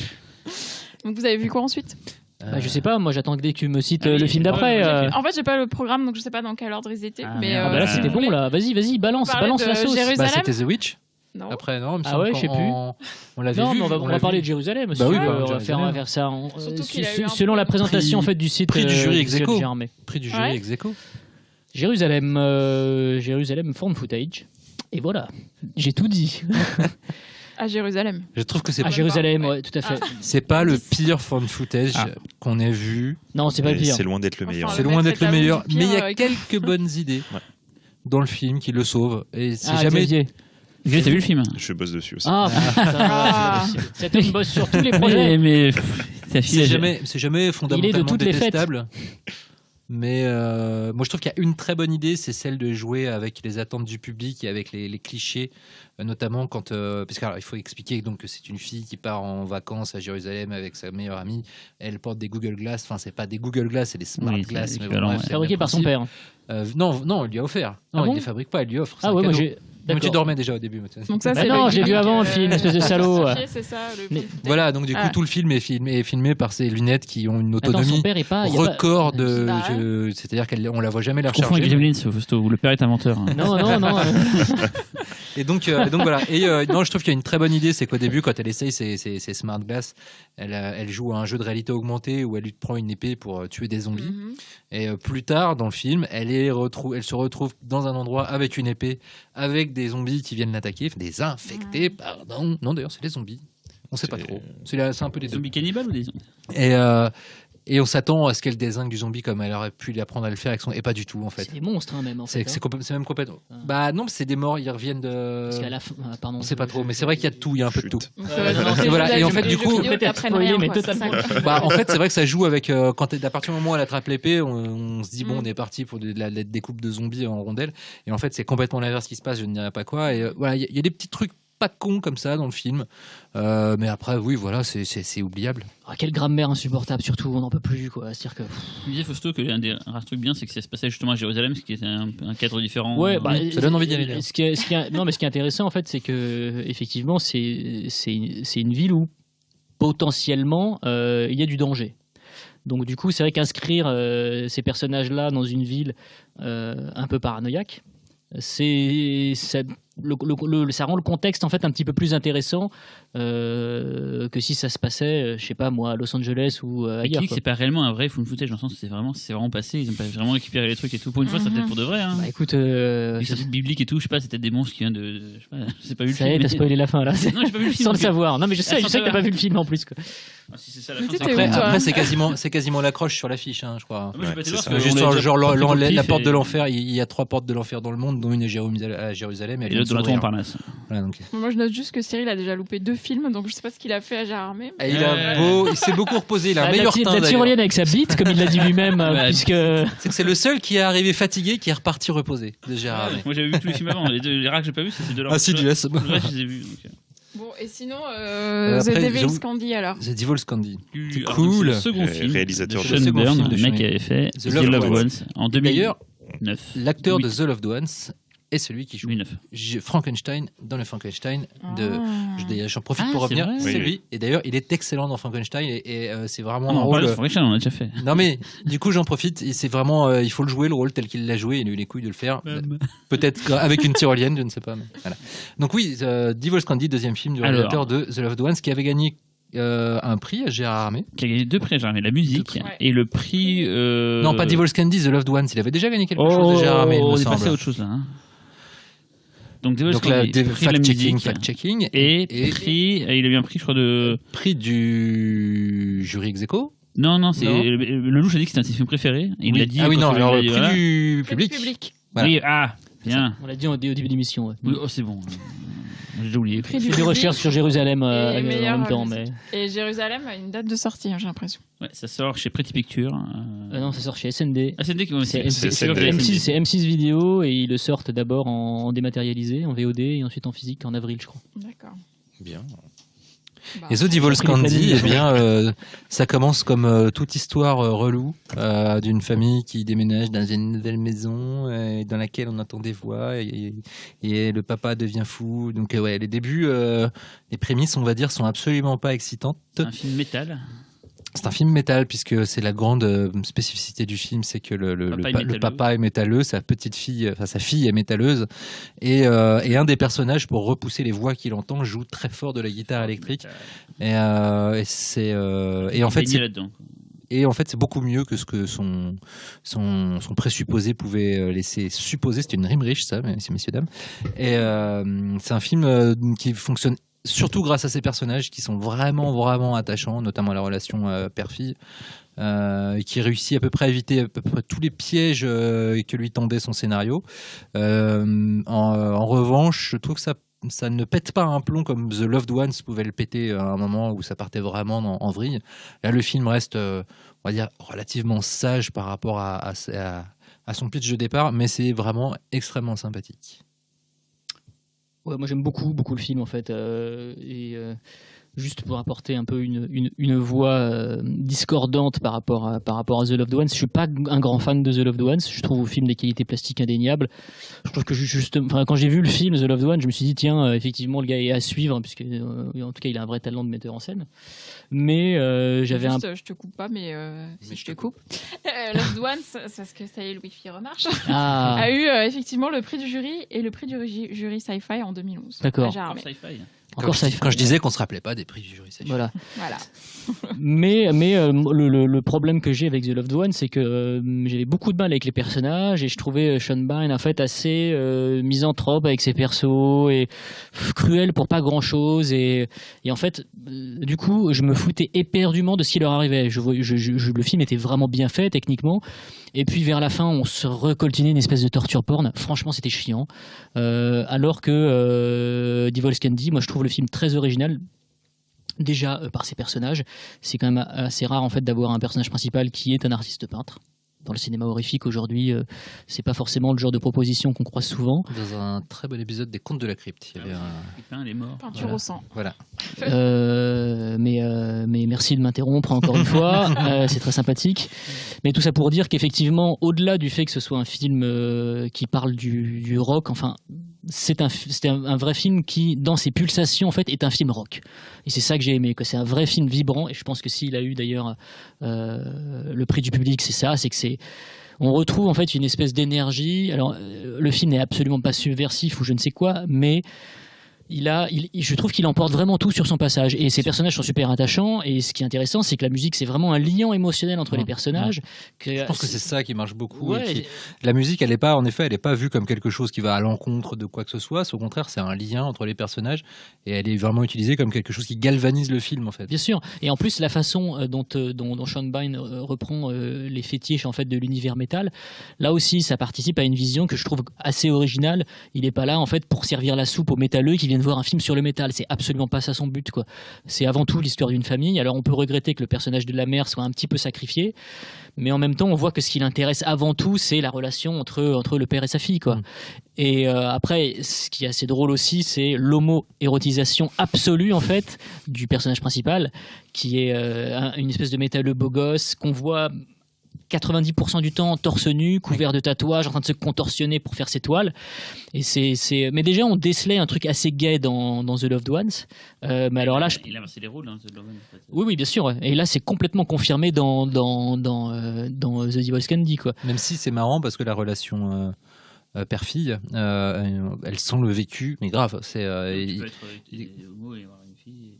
Donc vous avez vu quoi ensuite? Bah, je sais pas, moi j'attends que dès que tu me cites Ah oui, le film d'après. En fait, j'ai pas le programme, donc je sais pas dans quel ordre ils étaient. Ah, mais merde. Ah bah là si c'était vous bon voulez- là, vas-y, balance parler la de sauce. Jérusalem. Bah, c'était The Witch. Non. Après, non, il me Ah semble ouais, je sais on l'avait Non, vu. mais on va l'a parler vu. de Jérusalem. Bah oui, on bah, va Jérusalem. faire ça Surtout qu'il a eu un selon peu- la présentation en Prix- fait du site prix du jury ex aequo. Germain. Prix du jury Ouais. ex aequo. Jérusalem found footage. Et voilà, j'ai tout dit. À Jérusalem. Je trouve que c'est À pas- Jérusalem, ouais. ouais, tout à fait. c'est pas le pire found footage qu'on ait vu. Non, c'est pas le Mais pire. c'est loin d'être le meilleur. Enfin, C'est le loin mec d'être le rétablit meilleur, du pire, mais il y a avec- quelques bonnes idées Ouais. dans le film qui le sauvent. Et c'est Ah, jamais. Xavier. Xavier, t'as vu le film? Je bosse dessus aussi. Ah, putain, c'est pas possible. Cet homme bosse sur tous les projets. Mais ta fille, C'est jamais fondamentalement toutes les fêtes. détestable. Mais moi, je trouve qu'il y a une très bonne idée, c'est celle de jouer avec les attentes du public et avec les clichés, notamment quand, parce qu'il faut expliquer donc que c'est une fille qui part en vacances à Jérusalem avec sa meilleure amie. Elle porte des Google Glass, enfin c'est pas des Google Glass, c'est des Smart Oui, c'est Glass, mais l'équivalent, bref, ouais. c'est Fabriqué le par son principe. père. Non, il lui a offert. Non, Ah bon il les fabrique pas, il lui offre. C'est Ah un ouais, moi cadeau. j'ai. Mais tu D'accord. dormais déjà au début. Mathieu. Donc ça, Bah c'est non, le j'ai vu gimmick, avant le film, espèce de salaud. C'est ça, le Mais- fond footage. Voilà, donc du coup Ah. tout le film est filmé par ces lunettes qui ont une Attends, son autonomie père est pas. il y a pas- record de, Bah ouais. c'est-à-dire qu'on la voit jamais la je confonds avec recharger. Gremlins, Fausto, où le père est inventeur. hein. Non. Et donc voilà. Et non, je trouve qu'il y a une très bonne idée, c'est qu'au début, quand elle essaye ses Smart Glass, elle joue à un jeu de réalité augmentée où elle lui prend une épée pour tuer des zombies. Mhm. Et plus tard dans le film, elle se retrouve dans un endroit avec une épée, avec des zombies qui viennent l'attaquer, enfin, des infectés, pardon. Non, d'ailleurs, c'est des zombies. On sait pas trop. C'est un peu les Des deux. zombies cannibales ou des zombies? Et on s'attend à ce qu'elle dézingue du zombie comme elle aurait pu l'apprendre à le faire avec son. Et pas du tout en fait. C'est des monstres hein, même en fait. C'est même complètement. Ah. Bah non, c'est des morts, ils reviennent de. Parce qu'à la fin, pardon. On sait pas trop, mais c'est vrai qu'il y a de tout, il y a un peu de tout. Donc, Et voilà, et en fait, du coup, peut-être spoiler, mais totalement. Bah, en fait, c'est vrai que ça joue avec à partir du moment où elle attrape l'épée, on se dit bon, on est parti pour de la découpe de zombies en rondelles. Et en fait, c'est complètement l'inverse qui se passe. Je ne dirais pas quoi. Et voilà, il y a des petits trucs pas cons comme ça dans le film, mais après, oui, voilà, c'est oubliable. Ah, quelle grammaire insupportable, surtout, on n'en peut plus quoi. C'est-à-dire que. Tu disais, Fausto, que l'un des rares trucs bien, c'est que ça se passait justement à Jérusalem, ce qui était un cadre différent. Ouais, bah, ça donne envie d'y aller. Ce qui est intéressant en fait, c'est que effectivement, c'est une ville où potentiellement il y a du danger. Donc du coup, c'est vrai qu'inscrire ces personnages-là dans une ville un peu paranoïaque, ça rend le contexte en fait un petit peu plus intéressant que si ça se passait, je sais pas moi, à Los Angeles ou ailleurs. Qui quoi. c'est pas réellement un vrai full footage, dans le sens où c'est vraiment passé, ils ont pas vraiment récupéré les trucs et tout. Pour une fois, c'est peut-être pour de vrai. Hein. Bah écoute, Les trucs bibliques et tout, je sais pas, c'était des monstres qui viennent de. Je sais pas, j'ai pas vu le ça y est, film. t'as spoilé la fin là. Non, j'ai pas vu le film. Sans le donc- savoir. Non mais je sais sans que t'as savoir. pas vu le film en plus. Quoi. Ah, si c'est ça la Mais fin, t'étais c'est où, après. toi Après, c'est quasiment l'accroche sur l'affiche, hein, je crois. Moi, j'ai pas été Ouais, voir c'est parce ça. que Juste on l'a genre déjà pris la au porte pif de et- l'enfer, il y a 3 portes de l'enfer dans le monde, dont une est à Jérusalem et Et l'autre dans la s'ouvrir. Montparnasse. Voilà, donc. Moi, je note juste que Cyril a déjà loupé 2 films, donc je sais pas ce qu'il a fait à Gérardmer. Et il s'est beaucoup reposé, il a un La meilleur teint. la d'ailleurs. tyrolienne avec sa bite, comme il l'a dit lui-même, Ouais. puisque. C'est que c'est le seul qui est arrivé fatigué, qui est reparti reposé de Gérard. Moi, j'avais vu tous les films avant. Les rares que j'ai pas vu, c'est ces deux-là. Assiduous. Le reste, je les ai vus. donc, Bon, et sinon, après, The Devil's j'avoue- Candy alors. The Devil's Candy. C'est alors, cool. C'est le second film Réalisateur de de- Sean second Byrne, film de le mec Sean qui avait fait The The Loved Loved Ones. Ones en D'ailleurs, 2009. l'acteur de Oui. The Loved Ones est celui qui joue 2009. Frankenstein dans le Frankenstein de. J'en profite Ah, pour c'est revenir. vrai. C'est Oui, lui. Et d'ailleurs, il est excellent dans Frankenstein et c'est vraiment Non, un on parle de rôle. Frankenstein, on a déjà fait. Non mais du coup j'en profite. Et c'est vraiment, il faut le jouer le rôle tel qu'il l'a joué. Il a eu les couilles de le faire. Peut-être avec une tyrolienne, je ne sais pas. Mais voilà. Donc oui, Devil's Candy, deuxième film du Alors. réalisateur de The Loved Ones, qui avait gagné un prix à Gérard Armé. Qui a gagné 2 prix, la musique Ouais. et le prix. Non, pas Devil's Candy, The Loved Ones. Il avait déjà gagné quelque chose Oh, de Gérard Armé, il me on est passé à semble. autre chose là. Hein. Donc Devil's Donc là, Candy, prix de la musique. fact-checking. Et prix, il a eu un prix, je crois, de. Prix du jury ex aequo. Non, c'est. Non. Le louche a dit que c'était un de ses films préférés. Il Oui. l'a dit. Ah oui, quand non, il alors l'a le dit, prix voilà. du Le public. Voilà. Oui, bien. On l'a dit au début de l'émission. Ouais. Oui, oh, c'est bon. J'ai déjà oublié. Prix Je du fais des public recherches sur Jérusalem et en meilleure même temps, mais musique. Et Jérusalem a une date de sortie, hein, j'ai l'impression. Ouais, ça sort chez Pretty Pictures. non, ça sort chez SND. Ah, c'est dès que C'est c'est M6, c'est M6 vidéo et ils le sortent d'abord en dématérialisé, en VOD et ensuite en physique en avril, je crois. D'accord. Bien. Et The Devil's Candy, eh bien, ça commence comme toute histoire relou d'une famille qui déménage dans une nouvelle maison dans laquelle on entend des voix et le papa devient fou. Donc ouais, les débuts, les prémices, on va dire, sont absolument pas excitantes. C'est un film métal. C'est un film métal puisque c'est la grande spécificité du film, c'est que le papa est métalleux, sa fille est métalleuse et un des personnages, pour repousser les voix qu'il entend, joue très fort de la guitare électrique et en fait c'est beaucoup mieux que ce que son présupposé pouvait laisser supposer. C'était une rime riche, ça, messieurs dames. Et c'est un film qui fonctionne surtout grâce à ces personnages qui sont vraiment, vraiment attachants, notamment la relation père-fille, qui réussit à peu près à éviter à peu près tous les pièges que lui tendait son scénario. En revanche, je trouve que ça ne pète pas un plomb comme The Loved Ones pouvait le péter à un moment où ça partait vraiment en vrille. Là, le film reste, on va dire, relativement sage par rapport à son pitch de départ, mais c'est vraiment extrêmement sympathique. Ouais, moi j'aime beaucoup le film en fait, juste pour apporter un peu une voix discordante par rapport à The Loved Ones. Je suis pas un grand fan de The Loved Ones. Je trouve au film des qualités plastiques indéniables. Je trouve que quand j'ai vu le film The Loved Ones, je me suis dit tiens, effectivement le gars est à suivre puisque en tout cas il a un vrai talent de metteur en scène. Mais j'avais je te coupe pas, mais si je te coupe. Loved Ones, c'est parce que ça y est, le Wi-Fi remarche. A eu effectivement le prix du jury et le prix du jury Sci-Fi en 2011. D'accord. Quand je disais qu'on se rappelait pas des prix du jury Sci-Fi. Voilà. mais le problème que j'ai avec The Loved One, c'est que j'avais beaucoup de mal avec les personnages et je trouvais Sean Bean en fait assez misanthrope avec ses persos et cruel pour pas grand chose et en fait du coup je me foutais éperdument de ce qui leur arrivait. Le film était vraiment bien fait techniquement et puis vers la fin on se recoltinait une espèce de torture porn. Franchement c'était chiant, alors que Devil's Candy, moi je trouve le film très original. Déjà par ses personnages, c'est quand même assez rare en fait d'avoir un personnage principal qui est un artiste peintre. Dans le cinéma horrifique aujourd'hui, c'est pas forcément le genre de proposition qu'on croise souvent. Dans un très bon épisode des Contes de la Crypte, il y avait il peint les morts. Peinture au sang. Voilà. Mais merci de m'interrompre encore une fois, c'est très sympathique. Mais tout ça pour dire qu'effectivement, au-delà du fait que ce soit un film qui parle du rock, enfin, c'est un vrai film qui, dans ses pulsations, en fait, est un film rock. Et c'est ça que j'ai aimé, que c'est un vrai film vibrant. Et je pense que s'il a eu d'ailleurs le prix du public, c'est ça, c'est que on retrouve en fait une espèce d'énergie. Alors, le film n'est absolument pas subversif ou je ne sais quoi, mais je trouve qu'il emporte vraiment tout sur son passage et ses personnages sont super attachants et ce qui est intéressant c'est que la musique c'est vraiment un lien émotionnel entre les personnages. Je pense que c'est ça qui marche beaucoup. Ouais, la musique elle est pas vue comme quelque chose qui va à l'encontre de quoi que ce soit, au contraire c'est un lien entre les personnages et elle est vraiment utilisée comme quelque chose qui galvanise le film en fait. Bien sûr, et en plus la façon dont Sean Bean reprend les fétiches en fait de l'univers métal, là aussi ça participe à une vision que je trouve assez originale. Il est pas là en fait pour servir la soupe aux métalleux qui viennent voir un film sur le métal, c'est absolument pas ça son but quoi. C'est avant tout l'histoire d'une famille. Alors on peut regretter que le personnage de la mère soit un petit peu sacrifié, mais en même temps on voit que ce qui l'intéresse avant tout c'est la relation entre le père et sa fille quoi. Et après ce qui est assez drôle aussi c'est l'homo-érotisation absolue en fait du personnage principal qui est une espèce de métalleux beau gosse qu'on voit 90% du temps torse nu, couvert de tatouages, en train de se contorsionner pour faire ses toiles. Et mais déjà, on décelait un truc assez gay dans The Loved Ones. Mais alors là, il a inversé les rôles, hein, The Loved Ones. Oui, bien sûr. Et là, c'est complètement confirmé dans The Devil's Candy, quoi. Même si c'est marrant parce que la relation père-fille, elle sent le vécu, mais grave. Tu peux être homo et avoir une fille.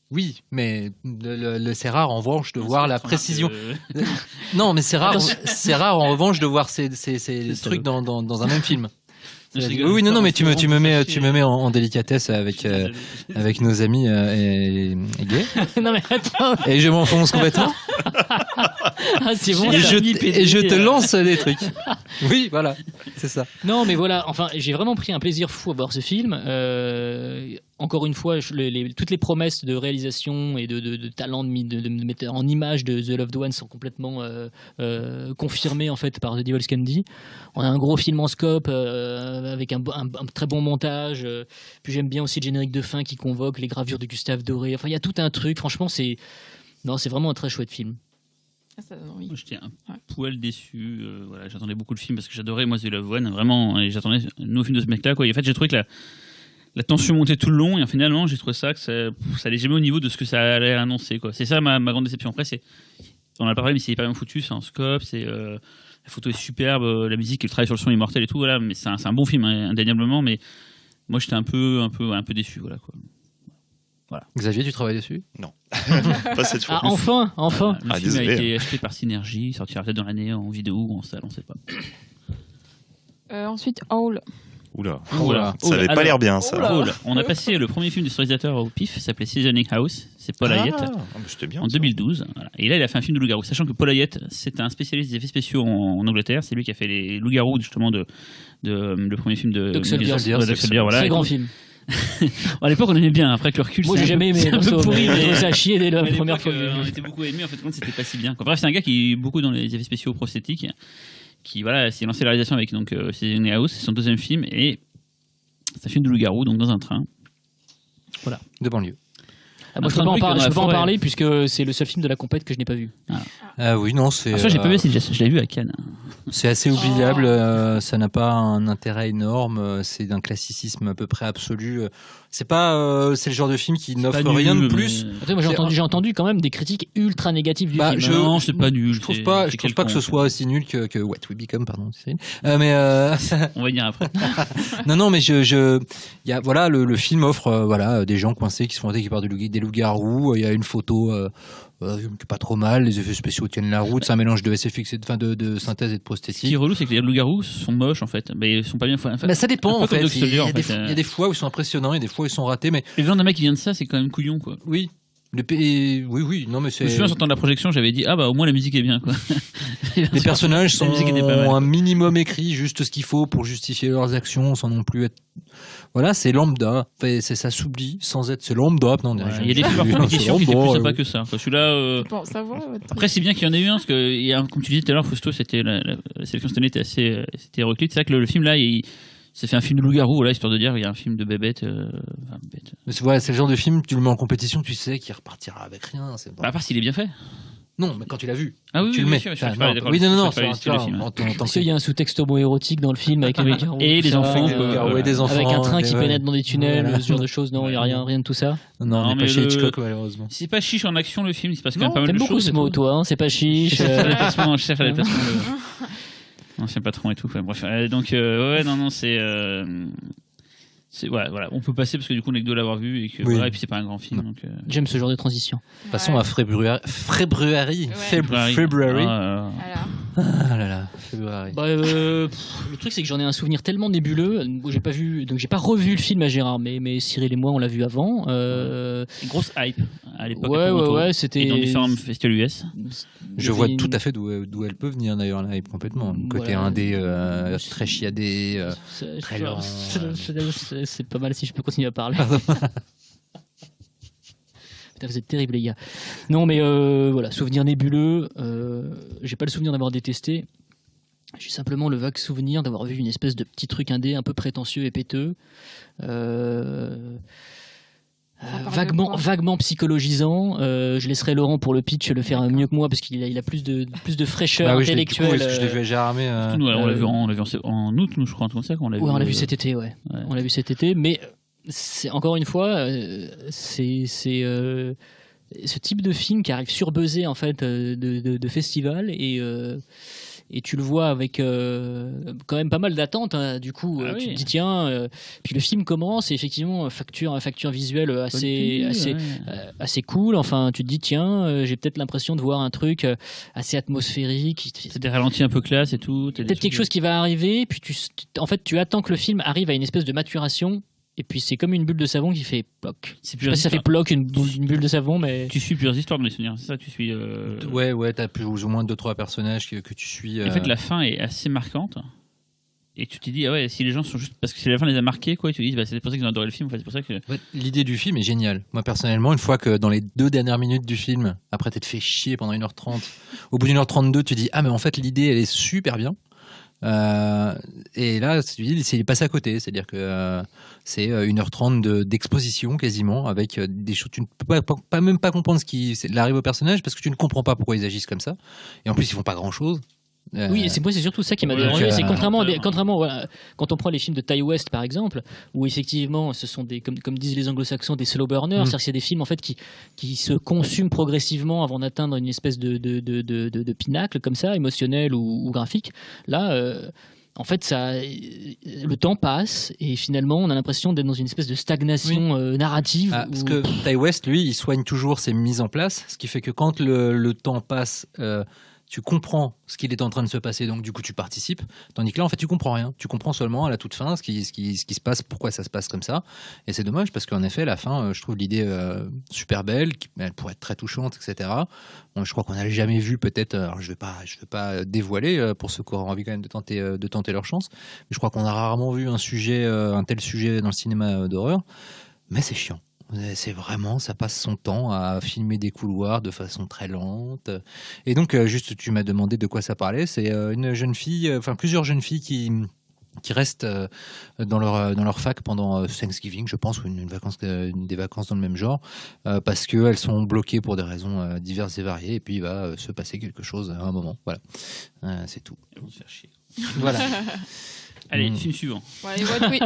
Oui, mais c'est rare en revanche de voir la précision. Non, mais c'est rare en revanche de voir ces trucs dans un même film. Oui, non, mais tu me mets en délicatesse avec nos amis gays. Non mais attends. Et je m'enfonce complètement. Ah, c'est bon. Et je te lance des trucs. Oui, voilà, c'est ça. Non, mais voilà. Enfin, j'ai vraiment pris un plaisir fou à voir ce film. encore une fois, toutes les promesses de réalisation et de talent de mettre en image de The Loved Ones sont complètement confirmées en fait par The Devil's Candy. On a un gros film en scope avec un très bon montage. Puis j'aime bien aussi le générique de fin qui convoque les gravures de Gustave Doré. Enfin, il y a tout un truc. Franchement, c'est vraiment un très chouette film. Ça donne envie. Moi, j'étais un poil déçu. Voilà, j'attendais beaucoup le film parce que j'adorais moi The Loved One, vraiment, et j'attendais un nouveau film de ce mec-là. Et en fait, j'ai trouvé que la tension montait tout le long, et finalement, j'ai trouvé ça que ça allait jamais au niveau de ce que ça allait annoncer. Quoi. C'est ça ma grande déception. Après, on a pas parlé, mais c'est hyper bien foutu, c'est en scope, la photo est superbe, la musique, le travail sur le son est mortel et tout. Voilà, mais c'est un bon film, hein, indéniablement. Mais moi, j'étais un peu déçu. Voilà, quoi. Voilà. Xavier, tu travailles dessus ? Non. Pas cette fois. Ah, enfin. Le film désolé. a été acheté par Synergy, sortira peut-être dans l'année en vidéo ou en salle, on sait pas. Ensuite, Howl. Oula. Oula. Ça avait pas l'air bien, ça. Howl. On a passé le premier film de ce réalisateur au pif, ça s'appelait Seasoning House, c'est Paul Hayet, C'était bien. en 2012. Voilà. Et là, il a fait un film de loup-garou, sachant que Paul Hayet, c'est un spécialiste des effets spéciaux en Angleterre, c'est lui qui a fait les loups-garous, justement, le premier film de Doc Soldier, voilà. Très grand film. À l'époque, on aimait bien, après que le recul, Moi, j'ai jamais aimé. c'est un peu pourri, mais ça a chié dès la à première l'époque, fois. on était beaucoup aimés, en fait, compte, c'était pas si bien. Bref, c'est un gars qui est beaucoup dans les effets spéciaux prosthétiques, qui s'est lancé la réalisation avec Seasoning House, c'est son deuxième film, et c'est un film de loup-garou, donc dans un train. Voilà. De banlieue. Moi, je peux pas en parler puisque c'est le seul film de la compète que je n'ai pas vu. Ah oui, non, c'est. Ça, j'ai pas vu, je l'ai vu à Cannes. C'est assez oubliable, ça n'a pas un intérêt énorme, c'est d'un classicisme à peu près absolu. C'est pas, c'est le genre de film qui n'offre rien de plus. Après, moi, j'ai entendu quand même des critiques ultra négatives du film. Non, c'est pas nul. Je trouve pas que ce soit aussi nul que What We Become, pardon. Mais on va y dire après. non, mais il y a voilà, le film offre des gens coincés qui se font attaquer par des loups-garous. Il y a une photo. Pas trop mal, les effets spéciaux tiennent la route, c'est un mélange de SFX et de synthèse et de prosthétique. Ce qui est relou, c'est que les loups-garous sont moches en fait, mais ils sont pas bien. Ça dépend en fait. Il y a des fois où ils sont impressionnants et des fois où ils sont ratés, mais les gens d'un mec qui vient de ça, c'est quand même couillon quoi. Oui. Oui, non mais c'est. Je me souviens en sortant de la projection, j'avais dit au moins la musique est bien quoi. Les personnages sont un minimum écrits, juste ce qu'il faut pour justifier leurs actions, sans non plus être. Voilà, c'est lambda. Enfin, ça s'oublie sans être. C'est lambda. Non, il y a des films par qui étaient plus sympas que ça. Celui-là. Après, c'est bien qu'il y en ait eu un, parce que comme tu disais tout à l'heure, Fausto, c'était la sélection cette année était assez hétéroclite. C'est vrai que le film là, c'est fait un film de loup-garou, là, histoire de dire qu'il y a un film de bébête. C'est le genre de film, tu le mets en compétition, tu sais qu'il repartira avec rien. À part s'il est bien fait. Non, mais quand tu l'as vu, ah oui, tu le mets. Oui, non, parce qu'il y a un sous-texte homo-érotique dans le film avec les loups-garous et les enfants, avec un train qui pénètre dans des tunnels, ce genre de choses. Non, il y a rien de tout ça. Non, mais pas chez Hitchcock malheureusement. C'est pas chiche en action le film, il se passe quand même pas mal de choses. T'aimes beaucoup ce mot, toi, c'est pas chiche. Chef à la personne. Ancien patron et tout. Bref, donc non, voilà, on peut passer parce que du coup on est que deux l'avoir vu et et puis c'est pas un grand film. Donc, j'aime ce genre de transition. Passons à February. Le truc c'est que j'en ai un souvenir tellement nébuleux. J'ai pas vu, donc j'ai pas revu le film à Gérard, mais Cyril et moi on l'a vu avant. Grosse hype à l'époque. Ouais, c'était. Et dans différents festivals US. Je vois tout à fait d'où elle peut venir d'ailleurs la hype complètement. Le côté indé très chiadé, très lent. C'est pas mal si je peux continuer à parler. Putain, vous êtes terribles les gars. Non mais voilà, souvenir nébuleux. J'ai pas le souvenir d'avoir détesté. J'ai simplement le vague souvenir d'avoir vu une espèce de petit truc indé un peu prétentieux et péteux. Vaguement psychologisant. Je laisserai Laurent pour le pitch le faire mieux que moi parce qu'il a plus de fraîcheur intellectuelle. Je l'ai vu à Gérardmer. On l'a vu en août, nous, je crois, comme ça qu'on l'a vu. On l'a vu cet été, ouais. On l'a vu cet été, mais c'est encore une fois, c'est ce type de film qui arrive surbuzzé en fait de festival et tu le vois avec quand même pas mal d'attentes du coup tu te dis tiens puis le film commence et effectivement facture visuelle assez cool, enfin tu te dis tiens j'ai peut-être l'impression de voir un truc assez atmosphérique, c'est des ralentis un peu classe et tout, peut-être quelque chose qui va arriver puis tu attends que le film arrive à une espèce de maturation. Et puis c'est comme une bulle de savon qui fait ploc. Je sais pas si ça fait ploc une bulle de savon, mais tu suis plusieurs histoires dans les souvenirs. C'est ça, tu suis. Ouais, t'as plus ou moins 2-3 personnages que tu suis. En fait, la fin est assez marquante. Et tu te dis, ah ouais, si les gens sont juste. Parce que si la fin les a marqués, quoi, et tu te dis, bah, c'est pour ça qu'ils ont adoré le film. En fait, c'est pour ça que. Ouais, l'idée du film est géniale. Moi, personnellement, une fois que dans les 2 dernières minutes du film, après t'être fait chier pendant 1h30, au bout d'1h32, tu dis, ah, mais en fait, l'idée, elle est super bien. Et là, tu dis, c'est passé à côté. C'est-à-dire que c'est 1h30 d'exposition quasiment, avec des choses. Tu ne peux même pas comprendre ce qui arrive au personnage parce que tu ne comprends pas pourquoi ils agissent comme ça. Et en plus, ils font pas grand-chose. Oui, et c'est surtout ça qui m'a dérangé. C'est contrairement quand on prend les films de Ty West par exemple, où effectivement ce sont des, comme disent les anglo-saxons, des slow burners, c'est-à-dire que c'est des films en fait qui se consument progressivement avant d'atteindre une espèce de pinacle comme ça, émotionnel ou graphique. Là, en fait, le temps passe et finalement on a l'impression d'être dans une espèce de stagnation narrative. Parce que Ty West, lui, il soigne toujours ses mises en place, ce qui fait que quand le temps passe, tu comprends ce qu'il est en train de se passer, donc du coup tu participes, tandis que là en fait tu comprends rien, tu comprends seulement à la toute fin ce qui se passe, pourquoi ça se passe comme ça, et c'est dommage parce qu'en effet la fin, je trouve l'idée super belle, elle pourrait être très touchante, etc. Bon, je crois qu'on n'a jamais vu peut-être, alors je vais pas dévoiler pour ceux qui auront envie quand même de tenter leur chance, mais je crois qu'on a rarement vu un tel sujet dans le cinéma d'horreur, mais c'est chiant. C'est vraiment, ça passe son temps à filmer des couloirs de façon très lente. Et donc, juste, tu m'as demandé de quoi ça parlait. C'est une jeune fille, plusieurs jeunes filles qui restent dans leur fac pendant Thanksgiving, je pense, ou des vacances dans le même genre, parce qu'elles sont bloquées pour des raisons diverses et variées. Et puis, il va se passer quelque chose à un moment. Voilà, c'est tout. Elles vont se faire chier. Voilà. Allez, film suivant. Ouais,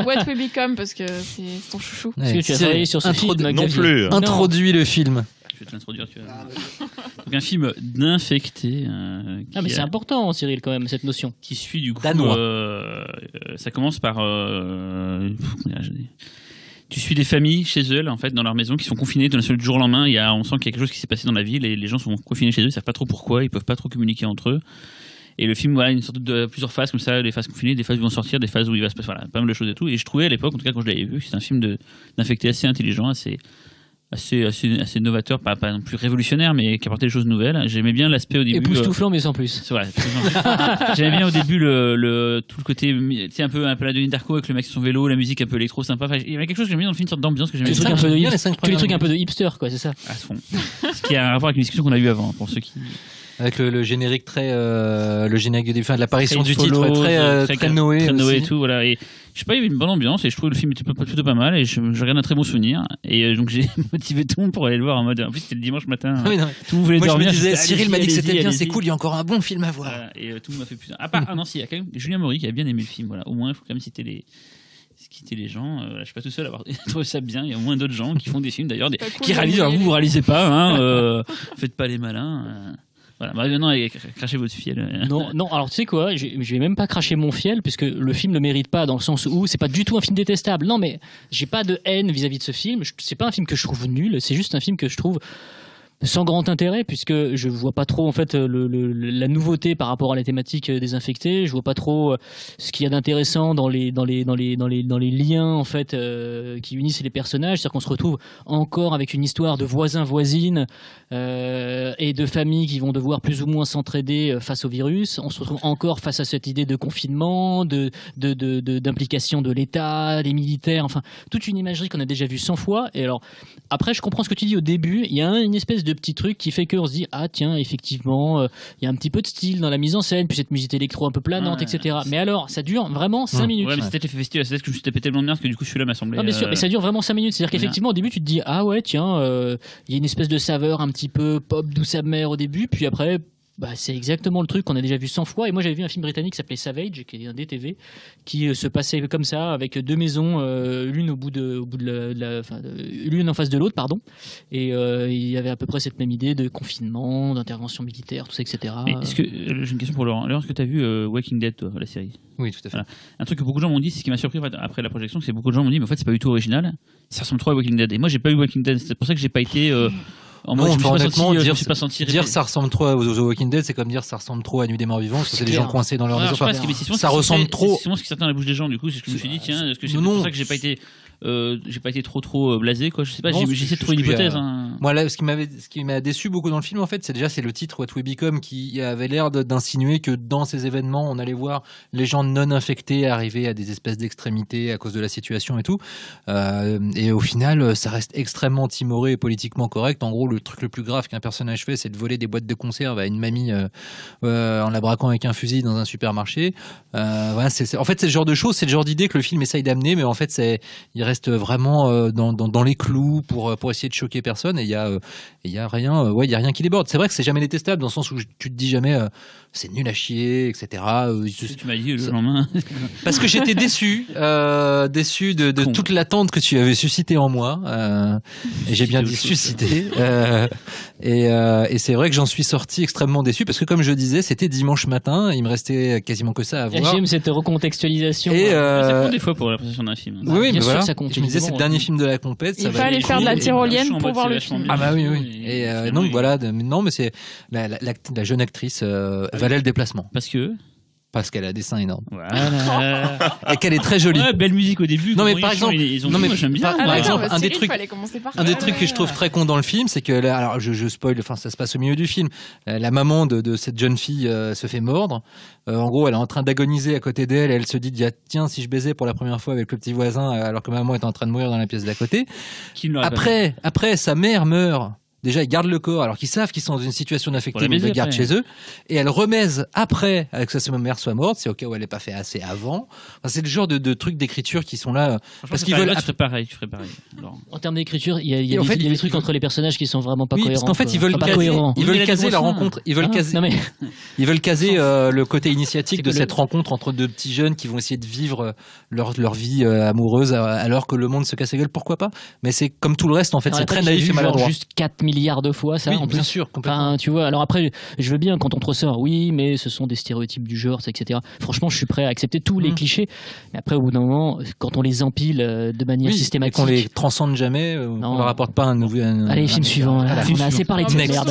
What We Become, parce que c'est ton chouchou. Est-ce que tu as travaillé sur ce film, non plus. Introduis le film. Je vais te l'introduire. Donc un film d'infecté. Mais c'est important, Cyril, quand même, cette notion. Qui suit du coup. Ça commence par. Tu suis des familles chez eux, en fait, dans leur maison, qui sont confinées du jour au lendemain. On sent qu'il y a quelque chose qui s'est passé dans la ville et les gens sont confinés chez eux, ils savent pas trop pourquoi, ils peuvent pas trop communiquer entre eux. Et le film, voilà, une sorte de plusieurs phases comme ça, des phases confinées, des phases où ils vont sortir, des phases où il va se passer, voilà, pas mal de choses et tout. Et je trouvais à l'époque, en tout cas quand je l'avais vu, que c'était un film d'infecté assez intelligent, assez novateur, pas non plus révolutionnaire, mais qui apportait des choses nouvelles. J'aimais bien l'aspect au début. Époustouflant, mais sans plus. C'est vrai. J'aimais bien au début tout le côté, tu sais, un peu la Denis Darko avec le mec sur son vélo, la musique un peu électro sympa. Enfin, il y avait quelque chose que j'aimais bien dans le film, une sorte d'ambiance que j'aimais bien. Tous les trucs un peu de hipster, quoi, c'est ça. À fond. Ce qui a un rapport avec une discussion qu'on a eue avant, pour ceux qui. Avec le générique le générique de fin de l'apparition du titre très Noé. Très Noé et tout, voilà. Et je sais pas, il y avait une bonne ambiance et je trouve le film était plutôt pas mal et je regarde un très bon souvenir. Et donc j'ai motivé tout le monde pour aller le voir en mode. En plus, c'était le dimanche matin. Ah oui, non. Tout le monde voulait dormir. Je me disais, Cyril m'a dit que c'était bien, c'est cool, il y a encore un bon film à voir. Voilà, et tout le monde m'a fait putain. Ah non, si, il y a quand même Julien Maury qui a bien aimé le film. Voilà. Au moins, il faut quand même citer les gens. Je suis pas tout seul à avoir trouvé ça bien. Il y a au moins d'autres gens qui font des films d'ailleurs, qui réalisent. Alors vous réalisez pas, hein. Faites pas les malins. Voilà, maintenant, crachez votre fiel. Non, alors tu sais quoi, je vais même pas cracher mon fiel, puisque le film ne mérite pas, dans le sens où c'est pas du tout un film détestable. Non, mais j'ai pas de haine vis-à-vis de ce film. C'est pas un film que je trouve nul, c'est juste un film que je trouve sans grand intérêt, puisque je vois pas trop en fait la nouveauté par rapport à la thématique des infectés. Je vois pas trop ce qu'il y a d'intéressant dans les liens en fait qui unissent les personnages. C'est-à-dire qu'on se retrouve encore avec une histoire de voisins-voisines et de familles qui vont devoir plus ou moins s'entraider face au virus. On se retrouve encore face à cette idée de confinement, d'implication de l'État, des militaires, enfin toute une imagerie qu'on a déjà vue 100 fois. Et alors après, je comprends ce que tu dis au début. Il y a une espèce de petit truc qui fait qu'on se dit ah tiens, effectivement il y a un petit peu de style dans la mise en scène, puis cette musique électro un peu planante, etc. Mais alors ça dure vraiment 5 minutes. Ouais, mais c'était l'effet festival, c'est que je me suis tapé tellement de merde que du coup celui-là m'a semblé. Non, bien sûr, mais ça dure vraiment 5 minutes. C'est-à-dire qu'effectivement au début tu te dis ah ouais tiens il y a une espèce de saveur un petit peu pop douce amère au début, puis après c'est exactement le truc qu'on a déjà vu 100 fois. Et moi j'avais vu un film britannique qui s'appelait Savage, qui est un DTV, qui se passait comme ça, avec 2 maisons, l'une l'une en face de l'autre, pardon. Et il y avait à peu près cette même idée de confinement, d'intervention militaire, tout ça, etc. Mais j'ai une question pour Laurent. Laurent, est-ce que tu as vu Walking Dead, toi, la série ? Oui, tout à fait. Voilà. Un truc que beaucoup de gens m'ont dit, c'est ce qui m'a surpris après la projection, c'est que beaucoup de gens m'ont dit, mais en fait c'est pas du tout original, ça ressemble trop à Walking Dead. Et moi j'ai pas eu Walking Dead, c'est pour ça que j'ai pas été moi, je me suis pas honnêtement, senti, je me suis pas senti dire ça ressemble trop à The Walking Dead, c'est comme dire ça ressemble trop à Nuit des Morts Vivants, parce que c'est des gens coincés dans leur maison. Ça ressemble trop. C'est ce qui sortait dans la bouche des gens, du coup, c'est ce que je me suis dit, tiens, est-ce que c'est pour ça que j'ai pas été trop blasé, quoi. Je sais pas, j'ai essayé de trouver une hypothèse. Moi, là, ce qui m'a déçu beaucoup dans le film, en fait, c'est le titre What We Become, qui avait l'air d'insinuer que dans ces événements, on allait voir les gens non infectés arriver à des espèces d'extrémités à cause de la situation et tout. Et au final, ça reste extrêmement timoré et politiquement correct. En gros, le truc le plus grave qu'un personnage fait, c'est de voler des boîtes de conserve à une mamie en la braquant avec un fusil dans un supermarché. Voilà, en fait, c'est le genre de choses, c'est le genre d'idée que le film essaye d'amener, mais en fait, il reste vraiment dans les clous pour essayer de choquer personne. Et il y a rien qui déborde. C'est vrai que c'est jamais détestable dans le sens où tu te dis jamais c'est nul à chier, etc. Tu m'as dit le lendemain. Parce que j'étais déçu de toute l'attente que tu avais suscité en moi. Et j'ai bien dit suscité. Et c'est vrai que j'en suis sorti extrêmement déçu parce que, comme je disais, c'était dimanche matin. Il me restait quasiment que ça à voir. J'aime cette recontextualisation. Et ça compte des fois pour la présentation d'un film. Oui, mais sûr, voilà. ça compte. Je me disais, c'est le dernier film de la compète. Il fallait aller faire de la tyrolienne pour voir le film. Ah bah oui. Et donc voilà. Non, mais c'est la jeune actrice valait le déplacement. Parce qu'elle a des seins énormes. Voilà. Et qu'elle est très jolie. Ouais, belle musique au début. Non, mais par exemple, j'aime bien. Par exemple, un des trucs que je trouve très con dans le film, c'est que là, alors je spoil, enfin ça se passe au milieu du film. La maman de cette jeune fille se fait mordre. En gros, elle est en train d'agoniser à côté d'elle. Elle se dit, tiens, si je baisais pour la première fois avec le petit voisin, alors que maman est en train de mourir dans la pièce d'à côté. Après, sa mère meurt. Déjà, ils gardent le corps alors qu'ils savent qu'ils sont dans une situation d'infecté, mais ils le gardent chez eux. Et elle remise après, avec que sa mère soit morte, c'est au cas où elle n'est pas fait assez avant. Enfin, c'est le genre de trucs d'écriture qui sont là. Parce qu'ils veulent. Tu ferais pareil. En termes d'écriture, il y a des trucs entre les personnages qui sont vraiment pas cohérents. Parce qu'en fait, ils veulent caser la rencontre. Ils veulent caser le côté initiatique de cette rencontre entre deux petits jeunes qui vont essayer de vivre leur vie amoureuse alors que le monde se casse la gueule. Pourquoi pas? Mais c'est comme tout le reste, en fait, c'est très naïf et maladroit. Juste 4 milliards de fois ça. Oui, en plus. Bien sûr, complètement. Enfin, tu vois, alors après, je veux bien quand on te ressort, oui, mais ce sont des stéréotypes du genre, etc. Franchement, je suis prêt à accepter tous les clichés. Mais après, au bout d'un moment, quand on les empile de manière systématique, et qu'on les transcende jamais, on ne leur apporte pas un nouveau. Allez, film suivant. On a assez parlé de cette merde.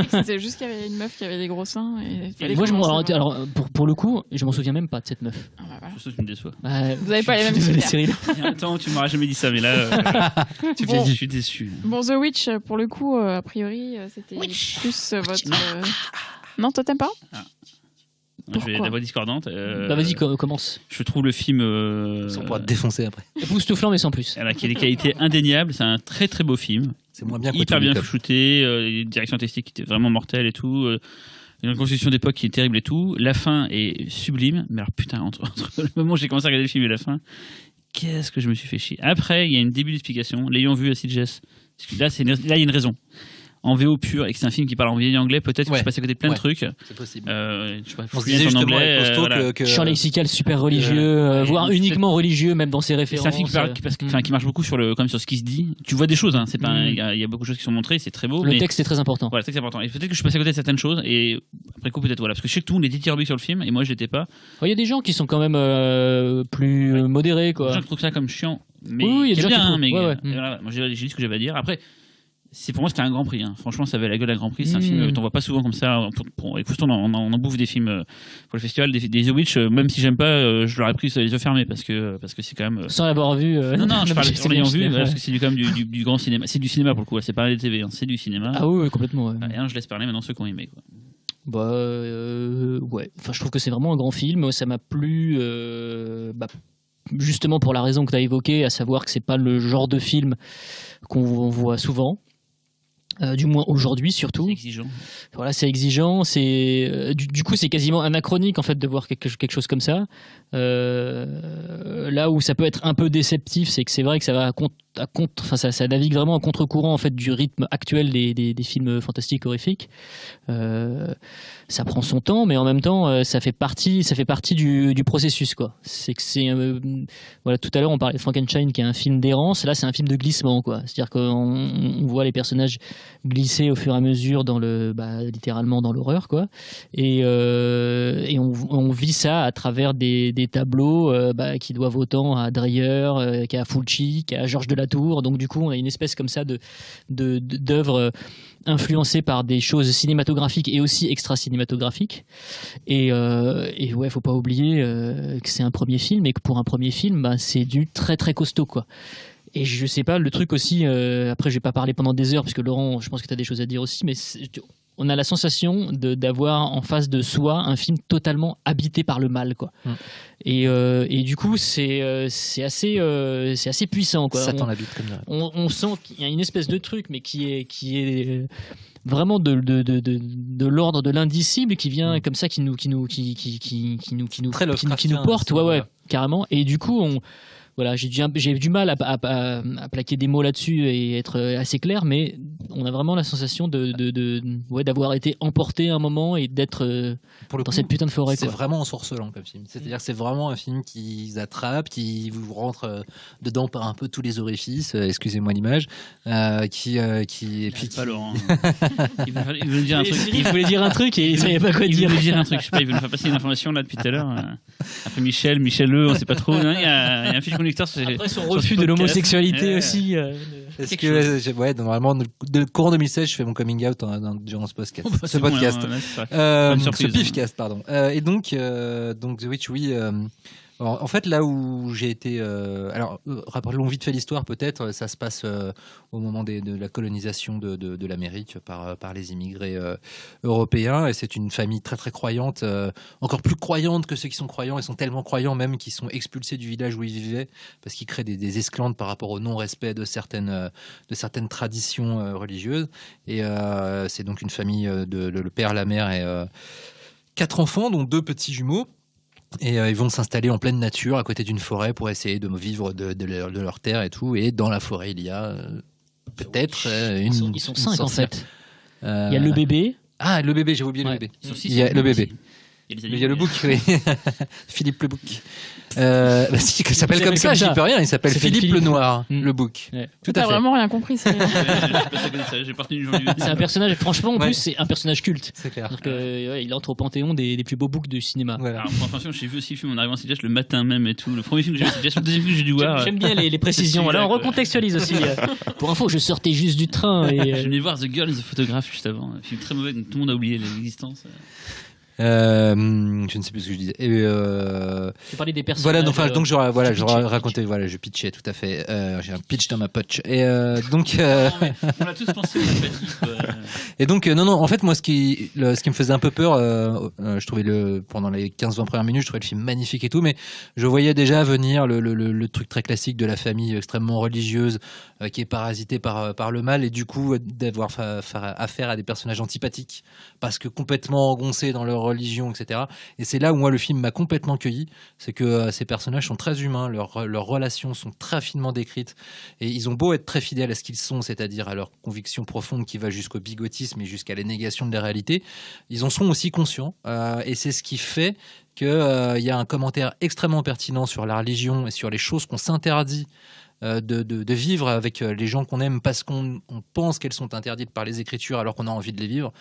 C'était juste qu'il y avait une meuf qui avait des gros seins. Et moi, alors, pour le coup, je m'en souviens même pas de cette meuf. Ça, tu me déçois. Vous n'avez pas les mêmes souvenirs. Attends, tu m'auras jamais dit ça, mais là, je suis déçu. Bon, The Witch, pour le coup, a priori, c'était plus votre. Non, toi t'aimes pas? Je vais la voix discordante. Vas-y, commence. Je trouve le film. On pourra te défoncer après. Époustouflant, mais sans plus. Qui a des qualités indéniables. C'est un très très beau film. C'est moins bien hyper bien shooté. Une direction artistique qui était vraiment mortelle et tout. Une reconstitution d'époque qui est terrible et tout. La fin est sublime. Mais alors putain, entre le moment où j'ai commencé à regarder le film et la fin, qu'est-ce que je me suis fait chier. Après, il y a une début d'explication. L'ayant vu à Sitges. Là, il y a une raison. En VO pur et que c'est un film qui parle en vieil anglais, peut-être que je suis passé à côté de plein de trucs. C'est possible. On se disait justement anglais, champ lexical super religieux, voire uniquement religieux, même dans ses références. C'est un film qui marche beaucoup sur ce qui se dit. Tu vois des choses, hein. C'est pas, il y a beaucoup de choses qui sont montrées, c'est très beau. Le texte est très important. Voilà, le texte est important. Et peut-être que je suis passé à côté de certaines choses et après coup peut-être parce que je sais que tout le monde est dithyrambique sur le film et moi je l'étais pas. Il y a des gens qui sont quand même plus modérés, quoi. Des gens qui trouvent ça comme chiant, mais il y a des gens bien, mais voilà, moi j'ai dit ce que j'avais à dire. Après. Pour moi, c'était un grand prix. Hein. Franchement, ça avait la gueule d'un grand prix. C'est un film, t'en vois pas souvent comme ça. Et pourtant, on en bouffe des films pour le festival. Des The Witch, même si j'aime pas, je l'aurais pris les yeux fermés parce que c'est quand même. Sans l'avoir vu. Non, je parle en l'ayant vu parce que c'est quand même du grand cinéma. C'est du cinéma pour le coup. C'est pas des TV, hein. C'est du cinéma. Ah oui, complètement. Ouais. Et je laisse parler maintenant ceux qui ont aimé. Quoi. Ouais. Enfin, je trouve que c'est vraiment un grand film. Ça m'a plu. Justement pour la raison que tu as évoquée, à savoir que c'est pas le genre de film qu'on voit souvent. Du moins aujourd'hui surtout. C'est exigeant. Voilà, c'est exigeant. Du coup, c'est quasiment anachronique en fait de voir quelque chose comme ça. Là où ça peut être un peu déceptif, c'est que c'est vrai que ça va ça navigue vraiment en contre-courant en fait du rythme actuel des films fantastiques horrifiques. Ça prend son temps, mais en même temps, ça fait partie du processus, quoi. Voilà, tout à l'heure on parlait de Frankenstein qui est un film d'errance. Là, c'est un film de glissement, quoi. C'est-à-dire qu'on voit les personnages glisser au fur et à mesure littéralement dans l'horreur, quoi. Et on vit ça à travers des tableaux qui doivent autant à Dreyer qu'à Fulci, qu'à Georges Delatour. Donc du coup, on a une espèce comme ça d'œuvre influencé par des choses cinématographiques et aussi extra-cinématographiques. Et ouais, faut pas oublier que c'est un premier film et que pour un premier film, bah, c'est du très très costaud, quoi. Et je sais pas, le truc aussi, après je vais pas parler pendant des heures, parce que Laurent, je pense que tu as des choses à dire aussi, mais on a la sensation d'avoir en face de soi un film totalement habité par le mal, quoi. Et du coup, c'est assez puissant, quoi. Satan l'habite comme ça. On sent qu'il y a une espèce de truc, mais qui est vraiment de l'ordre de l'indicible, qui vient comme ça, qui nous porte, ouais, carrément. Et du coup, voilà, j'ai du mal à plaquer des mots là-dessus et être assez clair, mais on a vraiment la sensation d'avoir été emporté un moment et d'être dans cette putain de forêt. C'est vraiment ensorcelant comme film. C'est-à-dire que c'est vraiment un film qui vous attrape, qui vous rentre dedans par un peu tous les orifices. Excusez-moi l'image. Et puis pas Laurent. Il voulait dire un truc. Il voulait dire un truc et il savait pas quoi dire. Il voulait dire un truc. Je sais pas. Il veut nous faire passer une information là depuis tout à l'heure. Après Michel on sait pas trop. Il y a un fil conducteur. Après son refus de l'homosexualité aussi. Est-ce que ouais, normalement, le courant 2016, je fais mon coming out durant ce podcast. Ce podcast. Ce pifcast, pardon. Et donc The Witch, oui. En fait, là où j'ai été... alors, rappelons vite fait l'histoire, peut-être. Ça se passe au moment de la colonisation de l'Amérique par les immigrés européens. Et c'est une famille très, très croyante. Encore plus croyante que ceux qui sont croyants. Ils sont tellement croyants même qu'ils sont expulsés du village où ils vivaient parce qu'ils créent des esclandres par rapport au non-respect de certaines traditions religieuses. Et c'est donc une famille le père, la mère et 4 enfants, dont 2 petits jumeaux. Et ils vont s'installer en pleine nature à côté d'une forêt pour essayer de vivre de leur terre et tout. Et dans la forêt, il y a peut-être Ils sont 5 en fait. Il y a le bébé. Ah, le bébé, j'ai oublié le bébé. Il y a le bébé. Il y a le bouc, oui. Philippe le bouc. Il s'appelle comme ça, j'y peux rien. Il s'appelle Philippe le Noir, le bouc. Ouais. Tout à fait. Vraiment rien compris. C'est un personnage, franchement, en plus, c'est un personnage culte. C'est clair. Il entre au panthéon des plus beaux boucs du cinéma. Voilà. Alors, attention, j'ai vu aussi le film en arrivant à CGH le matin même et tout. Le premier film que j'ai vu, c'est le deuxième film que j'ai dû voir. J'aime bien les précisions. Voilà, on recontextualise aussi. Pour info, je sortais juste du train. Je venais voir The Girl is the Photograph juste avant. Un film très mauvais, dont tout le monde a oublié l'existence. Je ne sais plus ce que je disais. Tu parlais des personnages. Voilà, donc je racontais, je pitchais tout à fait. J'ai un pitch dans ma poche. Et donc. On l'a tous pensé. Et donc non, en fait moi ce qui me faisait un peu peur, je trouvais pendant les 15-20 premières minutes, je trouvais le film magnifique et tout, mais je voyais déjà venir le truc très classique de la famille extrêmement religieuse qui est parasitée par le mal et du coup d'avoir affaire à des personnages antipathiques parce que complètement engoncés dans leur religion, etc. Et c'est là où moi le film m'a complètement cueilli, c'est que ces personnages sont très humains, leurs relations sont très finement décrites et ils ont beau être très fidèles à ce qu'ils sont, c'est-à-dire à leur conviction profonde qui va jusqu'au bigotisme et jusqu'à la négation de la réalité, ils en sont aussi conscients et c'est ce qui fait qu'il y a un commentaire extrêmement pertinent sur la religion et sur les choses qu'on s'interdit de vivre avec les gens qu'on aime parce qu'on pense qu'elles sont interdites par les Écritures alors qu'on a envie de les vivre.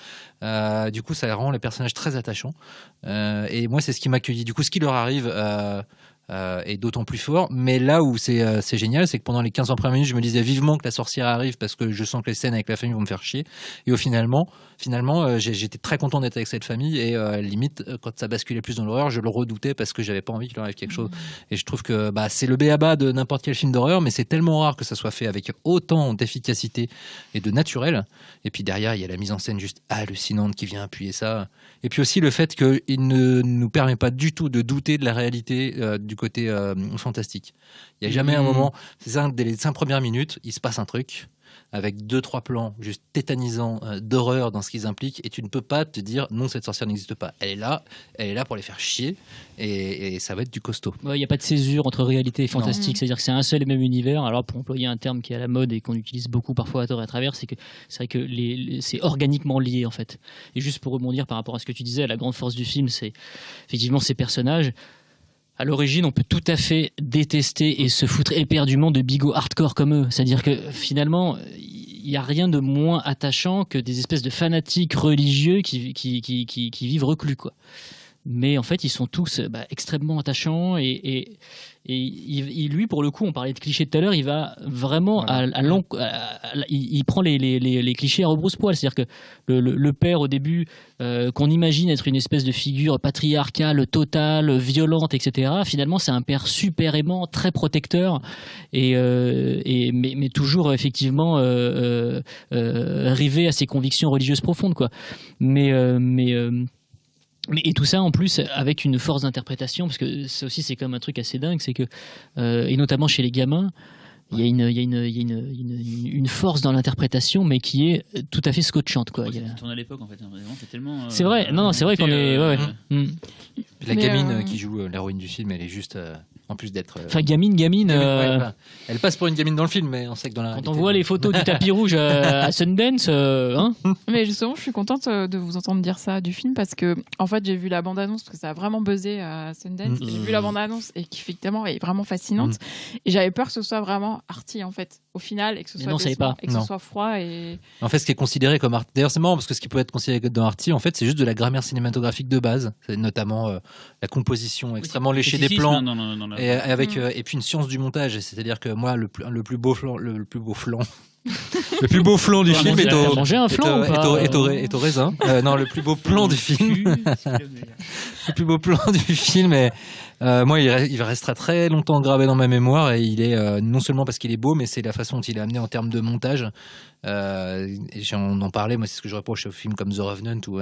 Du coup, ça rend les personnages très attachants. Et moi, c'est ce qui m'a accueilli. Du coup, ce qui leur arrive est d'autant plus fort. Mais là où c'est génial, c'est que pendant les 15 premières minutes, je me disais vivement que la sorcière arrive parce que je sens que les scènes avec la famille vont me faire chier. Et finalement, j'étais très content d'être avec cette famille et limite, quand ça basculait plus dans l'horreur, je le redoutais parce que j'avais pas envie qu'il leur arrive quelque chose. Et je trouve que c'est le b.a.-ba de n'importe quel film d'horreur, mais c'est tellement rare que ça soit fait avec autant d'efficacité et de naturel. Et puis derrière, il y a la mise en scène juste hallucinante qui vient appuyer ça. Et puis aussi le fait qu'il ne nous permet pas du tout de douter de la réalité du côté fantastique. Il n'y a jamais un moment, c'est ça, dès les 5 premières minutes, il se passe un truc avec 2-3 plans juste tétanisants d'horreur dans ce qu'ils impliquent et tu ne peux pas te dire non, cette sorcière n'existe pas. Elle est là pour les faire chier et ça va être du costaud. Il n'y a pas de césure entre réalité et fantastique, c'est-à-dire que c'est un seul et même univers. Alors pour employer un terme qui est à la mode et qu'on utilise beaucoup parfois à tort et à travers, c'est vrai que c'est organiquement lié en fait. Et juste pour rebondir par rapport à ce que tu disais, la grande force du film, c'est effectivement ces personnages. À l'origine, on peut tout à fait détester et se foutre éperdument de bigots hardcore comme eux. C'est-à-dire que finalement, il n'y a rien de moins attachant que des espèces de fanatiques religieux qui vivent reclus, quoi. mais en fait ils sont tous extrêmement attachants et lui pour le coup, on parlait de clichés tout à l'heure, il va vraiment il prend les clichés à rebrousse-poil, c'est-à-dire que le père au début qu'on imagine être une espèce de figure patriarcale totale, violente, etc., finalement c'est un père super aimant, très protecteur mais toujours effectivement rivé à ses convictions religieuses profondes, quoi. Et tout ça en plus avec une force d'interprétation, parce que ça aussi c'est quand même un truc assez dingue, c'est que et notamment chez les gamins, il y a une force dans l'interprétation, mais qui est tout à fait scotchante, quoi. C'est tourné à l'époque en fait, vraiment, c'est tellement. C'est vrai, non, c'est vrai qu'on est. La gamine qui joue l'héroïne du film, elle est juste. En plus d'être. Enfin, gamine. Elle passe pour une gamine dans le film, mais on sait que dans la. Quand on voit les photos du tapis rouge à Sundance, Mais justement, je suis contente de vous entendre dire ça du film parce que, en fait, j'ai vu la bande-annonce parce que ça a vraiment buzzé à Sundance. J'ai vu la bande-annonce et qui, effectivement, est vraiment fascinante. Et j'avais peur que ce soit vraiment arty, en fait, au final, et que ce soit décevant, et que ce soit froid. Et... En fait, ce qui est considéré comme arty. D'ailleurs, c'est marrant parce que ce qui peut être considéré comme arty, en fait, c'est juste de la grammaire cinématographique de base. C'est notamment la composition extrêmement léchée des plans. Et puis une science du montage, c'est-à-dire que moi le plus beau flanc du film est au raisin. Non, le plus beau plan du film. Le plus beau plan du film est moi il restera très longtemps gravé dans ma mémoire, et il est non seulement parce qu'il est beau, mais c'est la façon dont il est amené en termes de montage. On en parlait, moi c'est ce que je reproche aux films comme The Revenant ou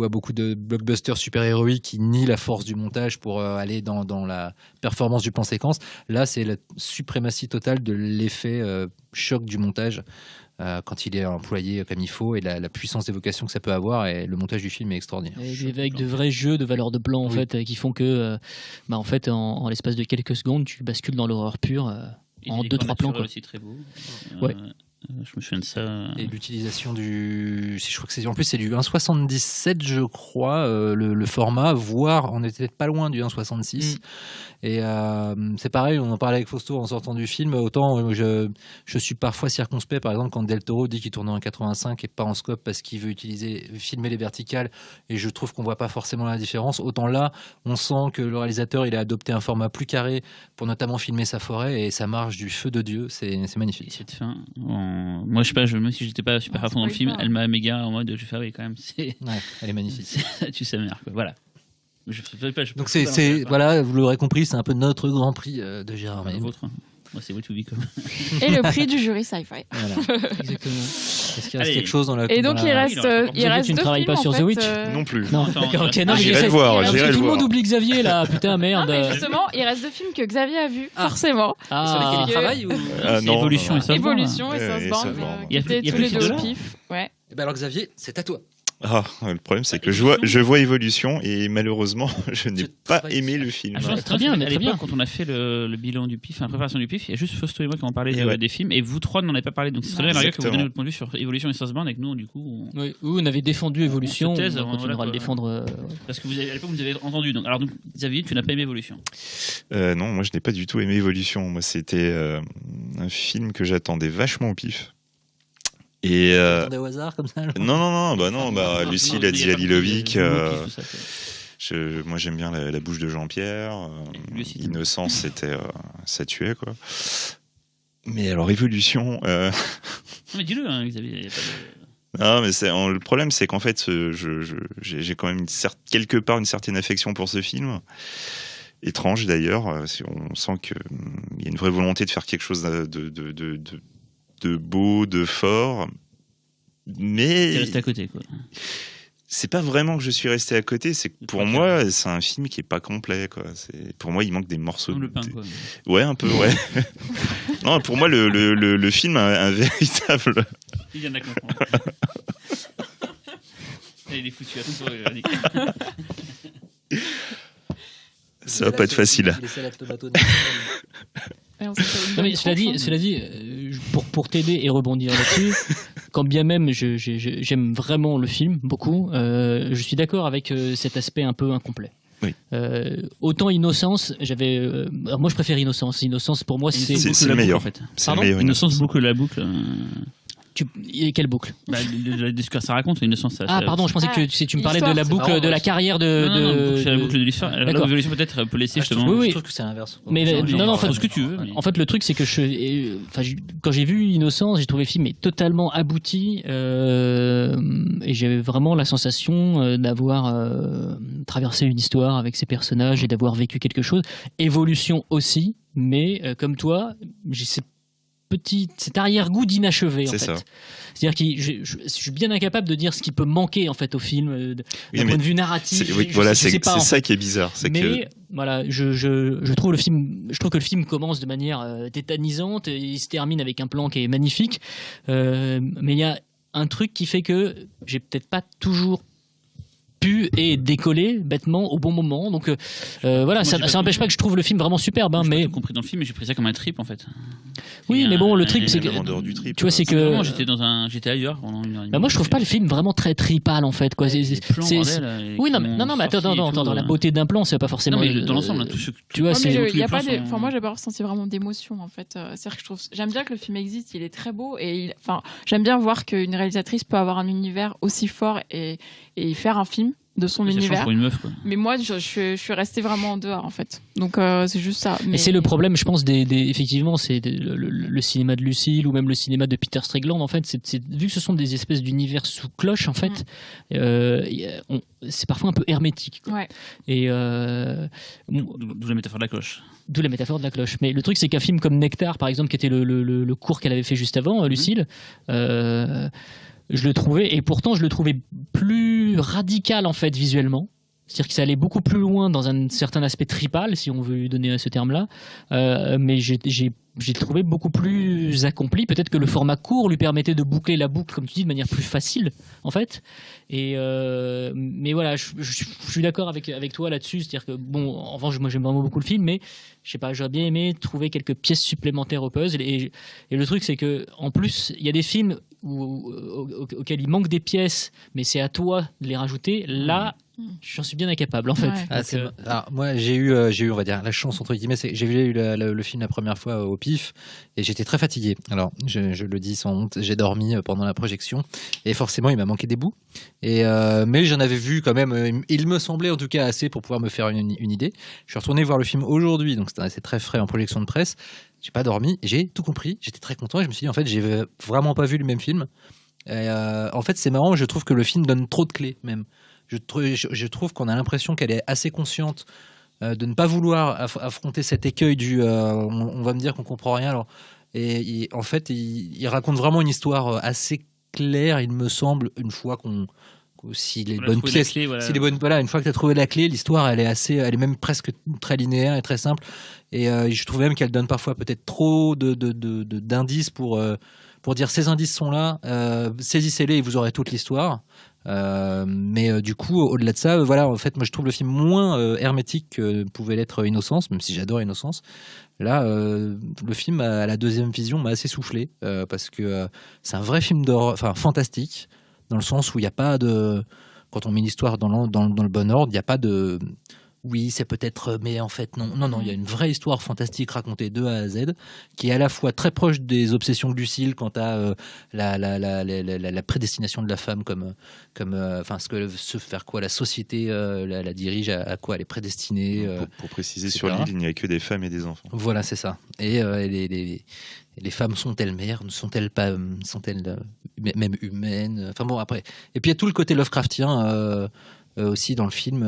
à beaucoup de blockbusters super-héroïques qui nient la force du montage pour aller dans la performance du plan séquence. Là c'est la suprématie totale de l'effet choc du montage quand il est employé comme il faut, et la puissance d'évocation que ça peut avoir, et le montage du film est extraordinaire. Et avec de vrais jeux de valeur de plan en fait, qui font que en fait en l'espace de quelques secondes tu bascules dans l'horreur pure en 2-3 plans, quoi. Aussi très beau. Ouais. Je me souviens de ça. Et l'utilisation je crois que c'est en plus c'est du 1,77 je crois, le format, voire on était pas loin du 1,66. Et c'est pareil, on en parlait avec Fausto en sortant du film, autant je suis parfois circonspect, par exemple quand Del Toro dit qu'il tourne en 85 et pas en scope parce qu'il veut filmer les verticales, et je trouve qu'on voit pas forcément la différence. Autant là on sent que le réalisateur il a adopté un format plus carré pour notamment filmer sa forêt, et ça marche du feu de Dieu, c'est magnifique. Cette fin, moi je sais pas, même si j'étais pas super à fond dans le film, elle m'a méga en mode je fais oui quand même, elle est magnifique. Tu sais merde, quoi. Voilà. Donc voilà, vous l'aurez compris, c'est un peu notre grand prix de Gérard May. Moi c'est What to Become. Et le prix du jury sci-fi. Voilà. Exactement. Est-ce qu'il reste quelque chose dans la... Et donc il reste tu ne travailles pas sur The Witch Non plus. Non, d'accord, ok. Non, j'irai le voir. Tout le monde oublie Xavier là, putain, merde. Non, mais justement, il reste 2 films que Xavier a vus, forcément. Sur lesquels il travaille ou... non. Evolution et Southbound. Evolution et Southbound. Il y a tous les deux au pif. Ouais. Et ben alors Xavier, c'est à toi. Le problème, c'est que je vois Evolution, et malheureusement, je n'ai pas aimé le film. Très bien, mais très bien. Quand on a fait le bilan du PIF, la préparation du PIF, il y a juste Fausto et moi qui ont parlé des films, et vous trois n'en avez pas parlé. Donc c'est très bien que vous donnez votre point de vue sur Evolution et Southbound, avec nous, du coup. Oui, on avait défendu Evolution, on continuera à le défendre. Parce que à l'époque, vous avez entendu. Alors, Xavier, tu n'as pas aimé Evolution? Non, moi, je n'ai pas du tout aimé Evolution. Moi, c'était un film que j'attendais vachement au PIF. Et au hasard comme ça. Non, Lucille a dit à Lilovic. Moi j'aime bien la bouche de Jean-Pierre. Innocence, ça tuait, quoi. Mais alors Évolution. Non, mais dis-le, hein, Xavier. Y a pas de... Non, mais le problème, c'est qu'en fait, j'ai quand même quelque part une certaine affection pour ce film. Étrange d'ailleurs. On sent qu'il y a une vraie volonté de faire quelque chose de beau, de fort, mais t'es resté à côté, quoi. C'est pas vraiment que je suis resté à côté, c'est que pour moi c'est un film qui est pas complet, quoi. Pour moi il manque des morceaux. Comme le pain, quoi. Ouais, un peu, ouais. Non, pour moi le film a un véritable. Il vient de la comprendre. Il est foutu à tout, Véronique. Ça va pas être facile. Non, mais cela dit, pour t'aider et rebondir là-dessus, quand bien même j'aime vraiment le film beaucoup, je suis d'accord avec cet aspect un peu incomplet. Oui. Autant Innocence, moi je préfère Innocence. Innocence pour moi c'est le meilleur. En fait. C'est le meilleur. Innocence boucle la boucle. Quelle boucle? De ce que ça raconte, Innocence. Ah, pardon, je pensais que tu me parlais de la boucle de la carrière de. Non, c'est la boucle de l'histoire. L'évolution peut-être peut laisser justement. Oui, je trouve que c'est l'inverse. Mais non, en fait, ce que tu veux. En fait, le truc, c'est que quand j'ai vu Innocence, j'ai trouvé le film totalement abouti et j'avais vraiment la sensation d'avoir traversé une histoire avec ces personnages et d'avoir vécu quelque chose. Évolution aussi, mais comme toi, j'ai cet arrière-goût d'inachevé en fait. Ça. C'est-à-dire que je suis bien incapable de dire ce qui peut manquer en fait au film d'un point de vue narratif. C'est ça qui est bizarre. Voilà, je trouve que le film commence de manière tétanisante et il se termine avec un plan qui est magnifique. Mais il y a un truc qui fait que j'ai peut-être pas toujours et décoller bêtement au bon moment. Donc voilà, ça n'empêche pas que je trouve le film vraiment superbe. Mais mais compris dans le film, mais j'ai pris ça comme un trip en fait. Oui, mais bon, le trip, c'est que tu vois, c'est que j'étais ailleurs pendant une heure et demie. Bah moi, je trouve pas le film vraiment très tripal en fait. Quoi. Oui, non, mais attends, dans la beauté d'un plan, c'est pas forcément. Non, mais dans l'ensemble, tu vois, c'est. Enfin, moi, j'ai pas ressenti vraiment d'émotion en fait. C'est-à-dire que j'aime bien que le film existe, il est très beau et j'aime bien voir qu'une réalisatrice peut avoir un univers aussi fort et faire un film de son univers. Pour une meuf, quoi. Mais moi, je suis restée vraiment en dehors en fait. Donc c'est juste ça. Mais c'est le problème, je pense, effectivement, c'est le cinéma de Lucille ou même le cinéma de Peter Strickland. En fait, vu que ce sont des espèces d'univers sous cloche, en fait, c'est parfois un peu hermétique. Quoi. Ouais. Et d'où la métaphore de la cloche. D'où la métaphore de la cloche. Mais le truc, c'est qu'un film comme Nectar, par exemple, qui était le cours qu'elle avait fait juste avant, Lucille. Je le trouvais, et pourtant je le trouvais plus radical en fait visuellement. C'est-à-dire que ça allait beaucoup plus loin dans un certain aspect tripal, si on veut lui donner ce terme-là. Mais j'ai trouvé beaucoup plus accompli. Peut-être que le format court lui permettait de boucler la boucle, comme tu dis, de manière plus facile, en fait. Mais voilà, je suis d'accord avec toi là-dessus. C'est-à-dire que, bon, en revanche, moi j'aime vraiment beaucoup le film, mais je sais pas, j'aurais bien aimé trouver quelques pièces supplémentaires au puzzle. Et le truc, c'est que, en plus, il y a des films auxquels il manque des pièces, mais c'est à toi de les rajouter. Là, j'en suis bien incapable en fait. Ouais. Alors, moi j'ai eu on va dire la chance entre guillemets, j'ai vu le film la première fois au pif et j'étais très fatigué. Alors je le dis sans honte, j'ai dormi pendant la projection et forcément il m'a manqué des bouts. Mais j'en avais vu quand même, il me semblait en tout cas assez pour pouvoir me faire une idée. Je suis retourné voir le film aujourd'hui, donc c'est très frais en projection de presse. J'ai pas dormi, j'ai tout compris, j'étais très content et je me suis dit en fait j'ai vraiment pas vu le même film. En fait c'est marrant, je trouve que le film donne trop de clés même. Je trouve qu'on a l'impression qu'elle est assez consciente de ne pas vouloir affronter cet écueil du on va me dire qu'on comprend rien. Alors, en fait, il raconte vraiment une histoire assez claire, il me semble, une fois si les bonnes pièces, une fois que tu as trouvé la clé, l'histoire elle est même presque très linéaire et très simple. Et je trouve même qu'elle donne parfois peut-être trop d'indices pour dire ces indices sont là, saisissez-les et vous aurez toute l'histoire. Mais du coup, au-delà de ça, voilà, en fait, moi je trouve le film moins hermétique que pouvait l'être Innocence, même si j'adore Innocence. Là, le film à la deuxième vision m'a assez soufflé parce que c'est un vrai film d'horreur, enfin fantastique, dans le sens où il n'y a pas de, quand on met l'histoire dans le bon ordre, il n'y a pas de oui, c'est peut-être, mais en fait, non, il y a une vraie histoire fantastique racontée de A à Z, qui est à la fois très proche des obsessions de Lucille quant à la prédestination de la femme, comme ce que se faire quoi la société la dirige, à quoi elle est prédestinée. Pour préciser, sur l'île, il n'y a que des femmes et des enfants. Voilà, c'est ça. Et les femmes sont-elles mères, sont-elles pas, sont-elles même humaines. Enfin bon, après. Et puis il y a tout le côté Lovecraftien. Aussi dans le film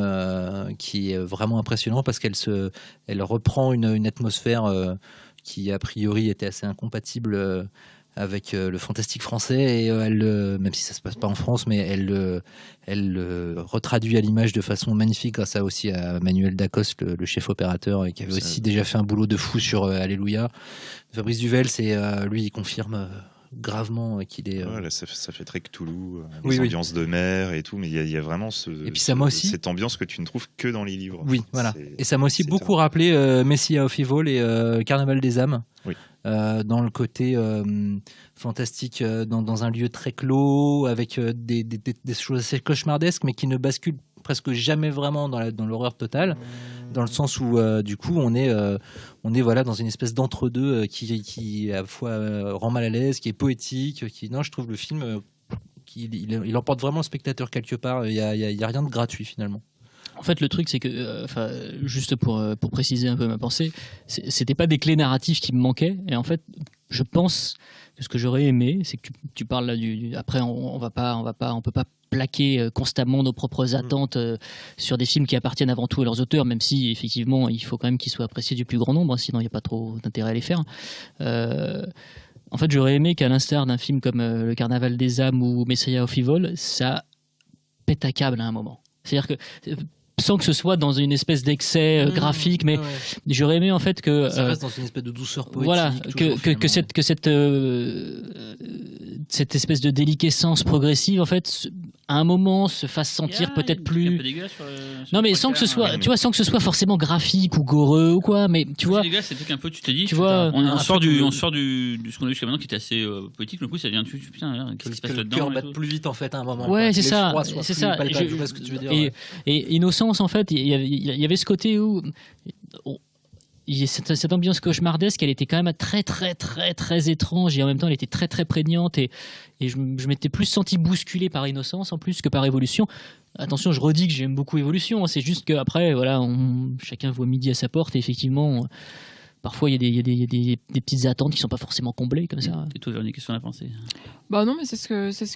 qui est vraiment impressionnant parce elle reprend une atmosphère qui a priori était assez incompatible avec le fantastique français et même si ça se passe pas en France, mais elle retraduit à l'image de façon magnifique grâce aussi à Manuel Dacoste, le chef opérateur, qui avait aussi déjà fait un boulot de fou sur Alléluia. Fabrice Duvel, lui il confirme gravement qu'il est là, ça fait très Cthulhu, les ambiances de mer et tout, mais il y a vraiment et puis ça m'a aussi cette ambiance que tu ne trouves que dans les livres. Oui, voilà. Et ça m'a aussi beaucoup rappelé Messiah of Evil et Carnaval des âmes. Oui. Dans le côté fantastique, dans un lieu très clos, avec des choses assez cauchemardesques, mais qui ne basculent presque jamais vraiment dans l'horreur totale. dans le sens où du coup on est voilà dans une espèce d'entre-deux qui à la fois rend mal à l'aise, qui est poétique, non, je trouve le film il emporte vraiment le spectateur quelque part. Il y a rien de gratuit finalement. En fait, le truc, c'est que, juste pour préciser un peu ma pensée, c'était pas des clés narratives qui me manquaient. Et en fait, je pense que ce que j'aurais aimé, c'est que tu parles là après, on peut pas plaquer constamment nos propres attentes sur des films qui appartiennent avant tout à leurs auteurs, même si effectivement, il faut quand même qu'ils soient appréciés du plus grand nombre, hein, sinon il n'y a pas trop d'intérêt à les faire. En fait, j'aurais aimé qu'à l'instar d'un film comme Le Carnaval des âmes ou Messiah of Evil, ça pète à câble à un moment. C'est-à-dire que sans que ce soit dans une espèce d'excès graphique, mais j'aurais aimé en fait que ça reste dans une espèce de douceur poétique. Voilà, cette espèce de déliquescence progressive en fait à un moment se fasse sentir peut-être plus. Non mais sans que ce soit, tu vois, sans que ce soit forcément graphique ou goreux ou quoi, mais tu vois. C'est truc un peu, tu te dis, tu vois, on sort du ce qu'on a vu jusqu'à maintenant qui était assez poétique. Le coup, ça devient putain, qu'est-ce qui se passe là-dedans? Le cœur bat plus vite en fait à un moment. Ouais, c'est ça, c'est ça. Je vois ce que tu veux dire. Et Innocence en fait, il y avait ce côté où cette ambiance cauchemardesque, elle était quand même très très très très étrange et en même temps elle était très très prégnante et je m'étais plus senti bousculé par Innocence en plus que par Évolution. Attention, je redis que j'aime beaucoup Évolution, c'est juste qu'après voilà, chacun voit midi à sa porte et effectivement parfois il y a des petites attentes qui sont pas forcément comblées comme ça. Et toi Véronique, qu'est-ce qu'on a pensé? Bah non, mais c'est ce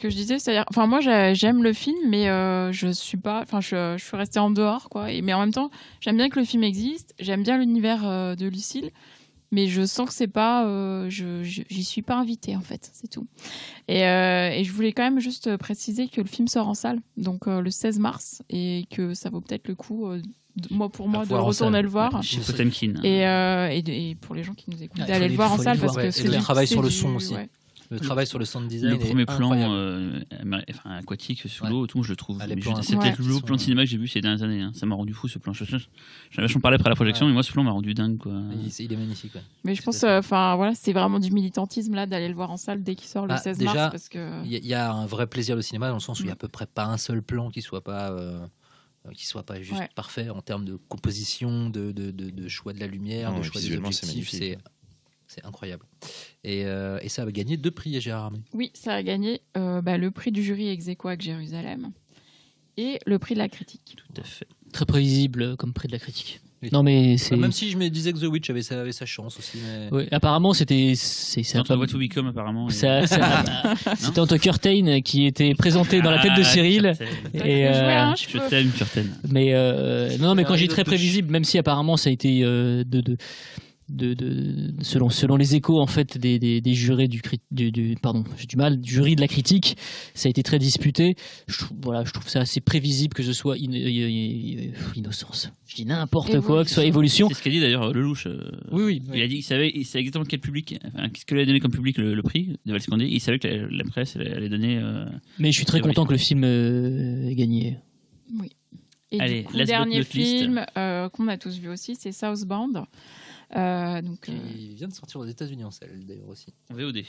que je disais, c'est-à-dire, enfin moi j'aime le film, mais je suis pas, enfin je suis restée en dehors quoi. Mais en même temps, j'aime bien que le film existe, j'aime bien l'univers de Lucille, mais je sens que c'est pas, j'y suis pas invitée en fait, c'est tout. Et je voulais quand même juste préciser que le film sort en salle, donc le 16 mars, et que ça vaut peut-être le coup. Pour moi de retourner le voir et pour les gens qui nous écoutent d'aller le voir en salle parce que le travail sur le son aussi. Le travail sur le sound design. Le premier plan aquatique sous l'eau, tout, je le trouve. C'est peut-être le plus beau plan de cinéma que j'ai vu ces dernières années. Ça m'a rendu fou ce plan. J'en ai vachement parlé après la projection, mais moi ce plan m'a rendu dingue. Quoi. Il est magnifique. Ouais. Mais je pense, voilà, c'est vraiment du militantisme là d'aller le voir en salle dès qu'il sort le 16 mars. Parce que il y a un vrai plaisir de cinéma dans le sens où il y a à peu près pas un seul plan qui soit pas juste parfait en termes de composition, de choix de la lumière, de choix des objectifs. C'est incroyable. Et ça a gagné 2 prix, Gérard Armé. Oui, ça a gagné le prix du jury ex aequo avec Jérusalem et le prix de la critique. Tout à fait. Très prévisible comme prix de la critique. Non mais c'est même si je me disais que The Witch avait sa chance aussi. Mais... Oui, apparemment c'était entre What to Become apparemment. C'était entre Curtain qui était présenté dans la tête de Cyril et je t'aime Curtain. Mais non mais quand j'ai très prévisible, même si apparemment ça a été selon les échos en fait des jurés du jury de la critique, ça a été très disputé. Je trouve ça assez prévisible que ce soit Innocence. Je dis n'importe quoi, que ce soit Évolution. C'est ce qu'a dit d'ailleurs Lelouch. Oui. Il a dit qu'il savait exactement quel public, qu'est-ce que lui a donné comme public le prix de Valscandi. Il savait que la presse allait donner. Mais je suis très content que le film ait gagné. Oui. Et allez, le dernier film qu'on a tous vu aussi, c'est Southbound. Il vient de sortir aux États-Unis en salle d'ailleurs aussi. En VOD.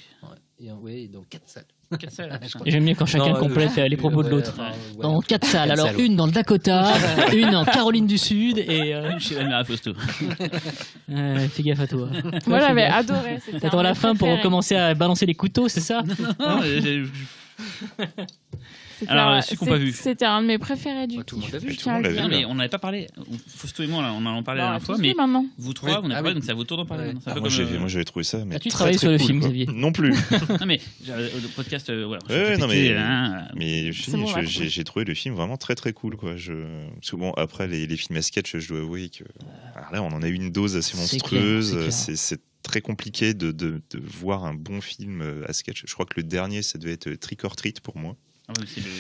Ouais, dans 4 salles. 4 salles. J'aime bien quand chacun complète les propos de l'autre. Dans 4 salles. Alors une dans le Dakota, une en Caroline du Sud et une chez la Mira Fausto. Fais gaffe à toi. Moi j'avais adoré. T'attends la fin pour recommencer à balancer les couteaux, c'est ça? Non. Alors, ceux qu'on pas vu. C'était un de mes préférés du tout le monde l'a vu. Mais on n'avait pas parlé. Fausto et moi, on en parlait la dernière fois. Mais vous trois, vous n'avez pas parlé, donc c'est à votre tour d'en parler. Moi, j'avais trouvé ça. As-tu travaillé sur le film, Xavier? Non plus. Non, mais le podcast, voilà. Mais j'ai trouvé le film vraiment très très cool. Souvent, après les films à sketch, je dois avouer que. Alors là, on en a eu une dose assez monstrueuse. C'est très compliqué de voir un bon film à sketch. Je crois que le dernier, ça devait être Trick or Treat pour moi. Ah oui, c'est le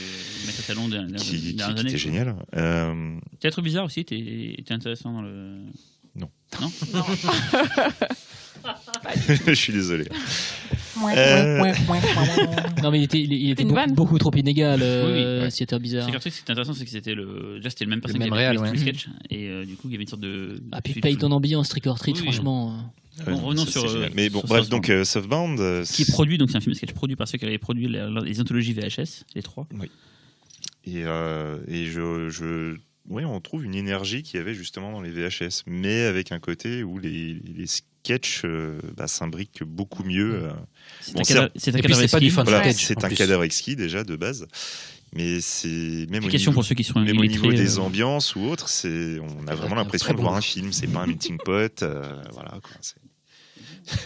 maître salon qui était génial. Théâtre bizarre aussi, était intéressant dans le. Non. Non. Je suis désolé. Non mais il était beaucoup trop inégal. Théâtre bizarre. Ce qui est intéressant, c'est que c'était le même personne qui avait fait le sketch et du coup il y avait une sorte de. Ah puis paye ton ambiance, Trick or Treat, franchement. Revenons sur. Mais bon, bref, donc Southbound. Qui est produit, donc c'est un film sketch produit par ceux qui avaient produit les anthologies VHS, les 3. Oui. Et je on trouve une énergie qu'il y avait justement dans les VHS, mais avec un côté où les sketchs s'imbriquent beaucoup mieux. C'est un cadavre pas du exquis. fan Voilà, footage, c'est en un plus. cadavre exquis déjà de base, mais c'est même Question pour ceux qui sont même au illettrés, niveau des ambiances ou autres, on a vraiment l'impression de voir un film. C'est pas un meeting pot, voilà. Quoi,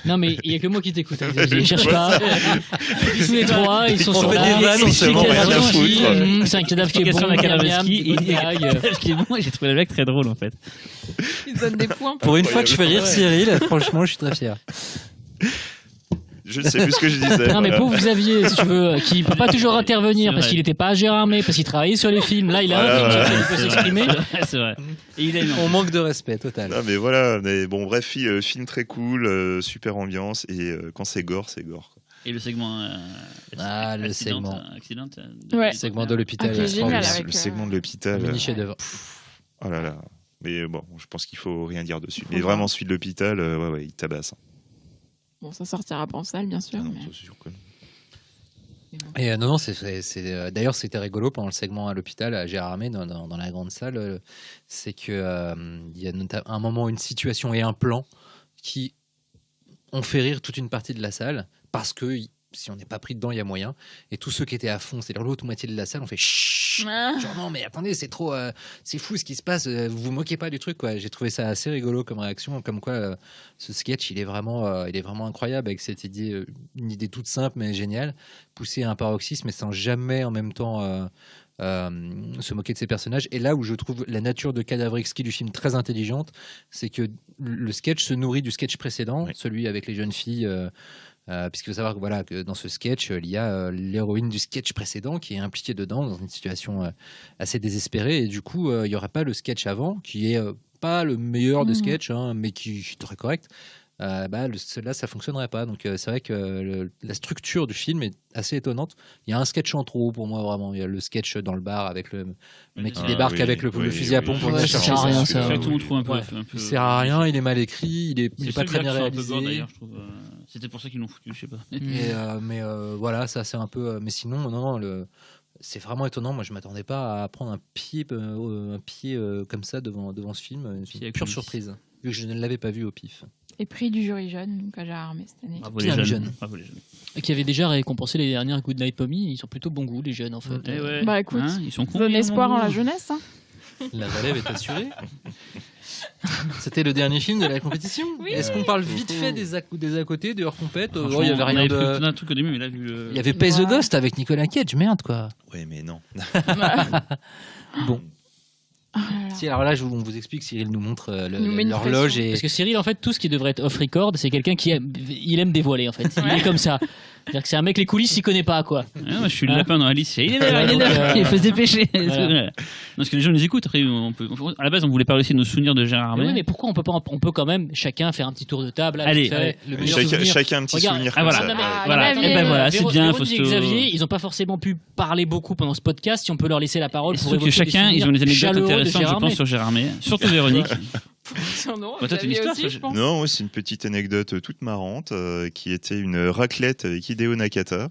Non, mais il n'y a que moi qui t'écoute. Xavier. Cherche pas. Tous les trois, ils sont sur fait la des vannes, on se demande rien à foutre. C'est un cadavre qui est bon, Explication d'un cadavre miam, exquis, des bonnes blagues. Ce qui est bon, j'ai trouvé la blague très drôle en fait. Ils se donnent des points. Pour une fois que je fais rire Cyril, franchement, je suis très fier. Je ne sais plus ce que je disais. Non, mais voilà. pauvre Xavier, si tu veux, qui peut pas toujours intervenir C'est parce vrai. qu'il n'était pas à Gérardmer, parce qu'il travaillait sur les films. Là, il a un film sur lequel il peut s'exprimer. C'est vrai. Et il a une On manque de respect total. Non, mais voilà, mais bon, bref, film très cool, super ambiance, et quand c'est gore, c'est gore. Quoi. Et le segment. Le segment. Accident. Ouais. Le segment de l'hôpital. Ah, qui est génial, le avec, Le segment de l'hôpital. mini chef-d'œuvre. Oh là là. Mais bon, je pense qu'il faut rien dire dessus. Mais Faut vraiment, voir. celui de l'hôpital, ouais, il tabasse. Bon, ça sortira pas en salle, bien sûr. Ah non, mais- ça, c'est sûr que non. Et non, d'ailleurs, c'était rigolo pendant le segment à l'hôpital, à Gérardmer, dans la grande salle. C'est que il y a un moment, une situation et un plan qui ont fait rire toute une partie de la salle parce que si on n'est pas pris dedans, il y a moyen. Et tous ceux qui étaient à fond, c'est-à-dire l'autre moitié de la salle, ont fait chut. Ah. Genre non, mais attendez, c'est trop, c'est fou ce qui se passe. Vous vous moquez pas du truc, quoi. J'ai trouvé ça assez rigolo comme réaction, comme quoi ce sketch, il est vraiment incroyable avec cette idée, une idée toute simple mais géniale, poussée à un paroxysme, mais sans jamais en même temps se moquer de ses personnages. Et là où je trouve la nature de cadavre exquis du film très intelligente, c'est que le sketch se nourrit du sketch précédent, Oui. celui avec les jeunes filles. Puisqu'il faut savoir que, voilà, que dans ce sketch, il y a l'héroïne du sketch précédent qui est impliquée dedans dans une situation assez désespérée. Et du coup, il n'y aurait pas le sketch avant, qui est pas le meilleur des sketchs, hein, mais qui est très correct. Là, ça fonctionnerait pas. Donc, c'est vrai que la structure du film est assez étonnante. Il y a un sketch en trop pour moi, vraiment. Il y a le sketch dans le bar avec le mec qui Ah, débarque oui, avec le oui, fusil à pompe. pour Ouais, le ça chercher. sert à rien, ça. C'est vrai que tout le monde trouve un peu. Ouais. un peu Il sert à rien, il est mal écrit, il est pas très bien Un peu réalisé. gore, d'ailleurs, je trouve. C'était pour ça qu'ils l'ont foutu, je sais pas. Mais voilà, ça c'est un peu. Mais sinon, non, c'est vraiment étonnant. Moi, je m'attendais pas à prendre un pied comme ça devant ce film. C'est Pied à une pure coulisses. surprise, vu que je ne l'avais pas vu au pif. Et prix du jury jeune, donc à Gérardmer cette année. Bravo Bien les les jeunes. jeunes. Bravo les jeunes. Qui avait déjà récompensé les dernières Good Night Mommy. Ils sont plutôt bon goût, les jeunes, en fait. Eh ouais. Bah, écoute, Hein, ils sont cons. Donne ils espoir en ont- la jeunesse. Hein. La relève est assurée. C'était le dernier film de la compétition. Oui. Est-ce qu'on parle vite fait des à côté, des hors compètes Franchement, Il y avait on rien avait prévu de. plein de trucs au début, mais là, vu le. Il y avait Pay the Ouais. Ghost avec Nicolas Cage, merde quoi. Ouais, mais non. Bon. Ah là là. Si, alors là, on vous explique, Cyril nous montre Nous met une l'horloge pression. et. Parce que Cyril, en fait, tout ce qui devrait être off-record, c'est quelqu'un qui aime dévoiler, en fait. Il est comme ça. C'est-à-dire que c'est un mec, les coulisses, il connaît pas, quoi. Ah, moi, je suis le Hein lapin dans Alice. Il est là, il est Donc, là. Il fait se dépêcher. voilà. Non, parce que les gens nous écoutent. Après, à la base, on voulait parler aussi de nos souvenirs de Gérard Mais Armé. oui, mais pourquoi on peut quand même chacun faire un petit tour de table. Là, Allez. vous savez, Le le meilleur meilleur souvenir. Chacun un petit Regarde. souvenir Ah, comme voilà. ça. Non, mais- Ah, Voilà. la Et ben vieille. voilà, c'est bien, Véronique et Fausto. Xavier, ils n'ont pas forcément pu parler beaucoup pendant ce podcast. Si on peut leur laisser la parole Et pour surtout que évoquer des chacun, ils ont des souvenirs anecdotes chaleureux de intéressantes, je Gérard pense, Armé. sur Gérard Armé. Surtout Véronique. Non, Bah, toi, t'as une Xavier histoire, aussi, ça, je pense. Non, ouais, c'est une petite anecdote toute marrante qui était une raclette avec Hideo Nakata.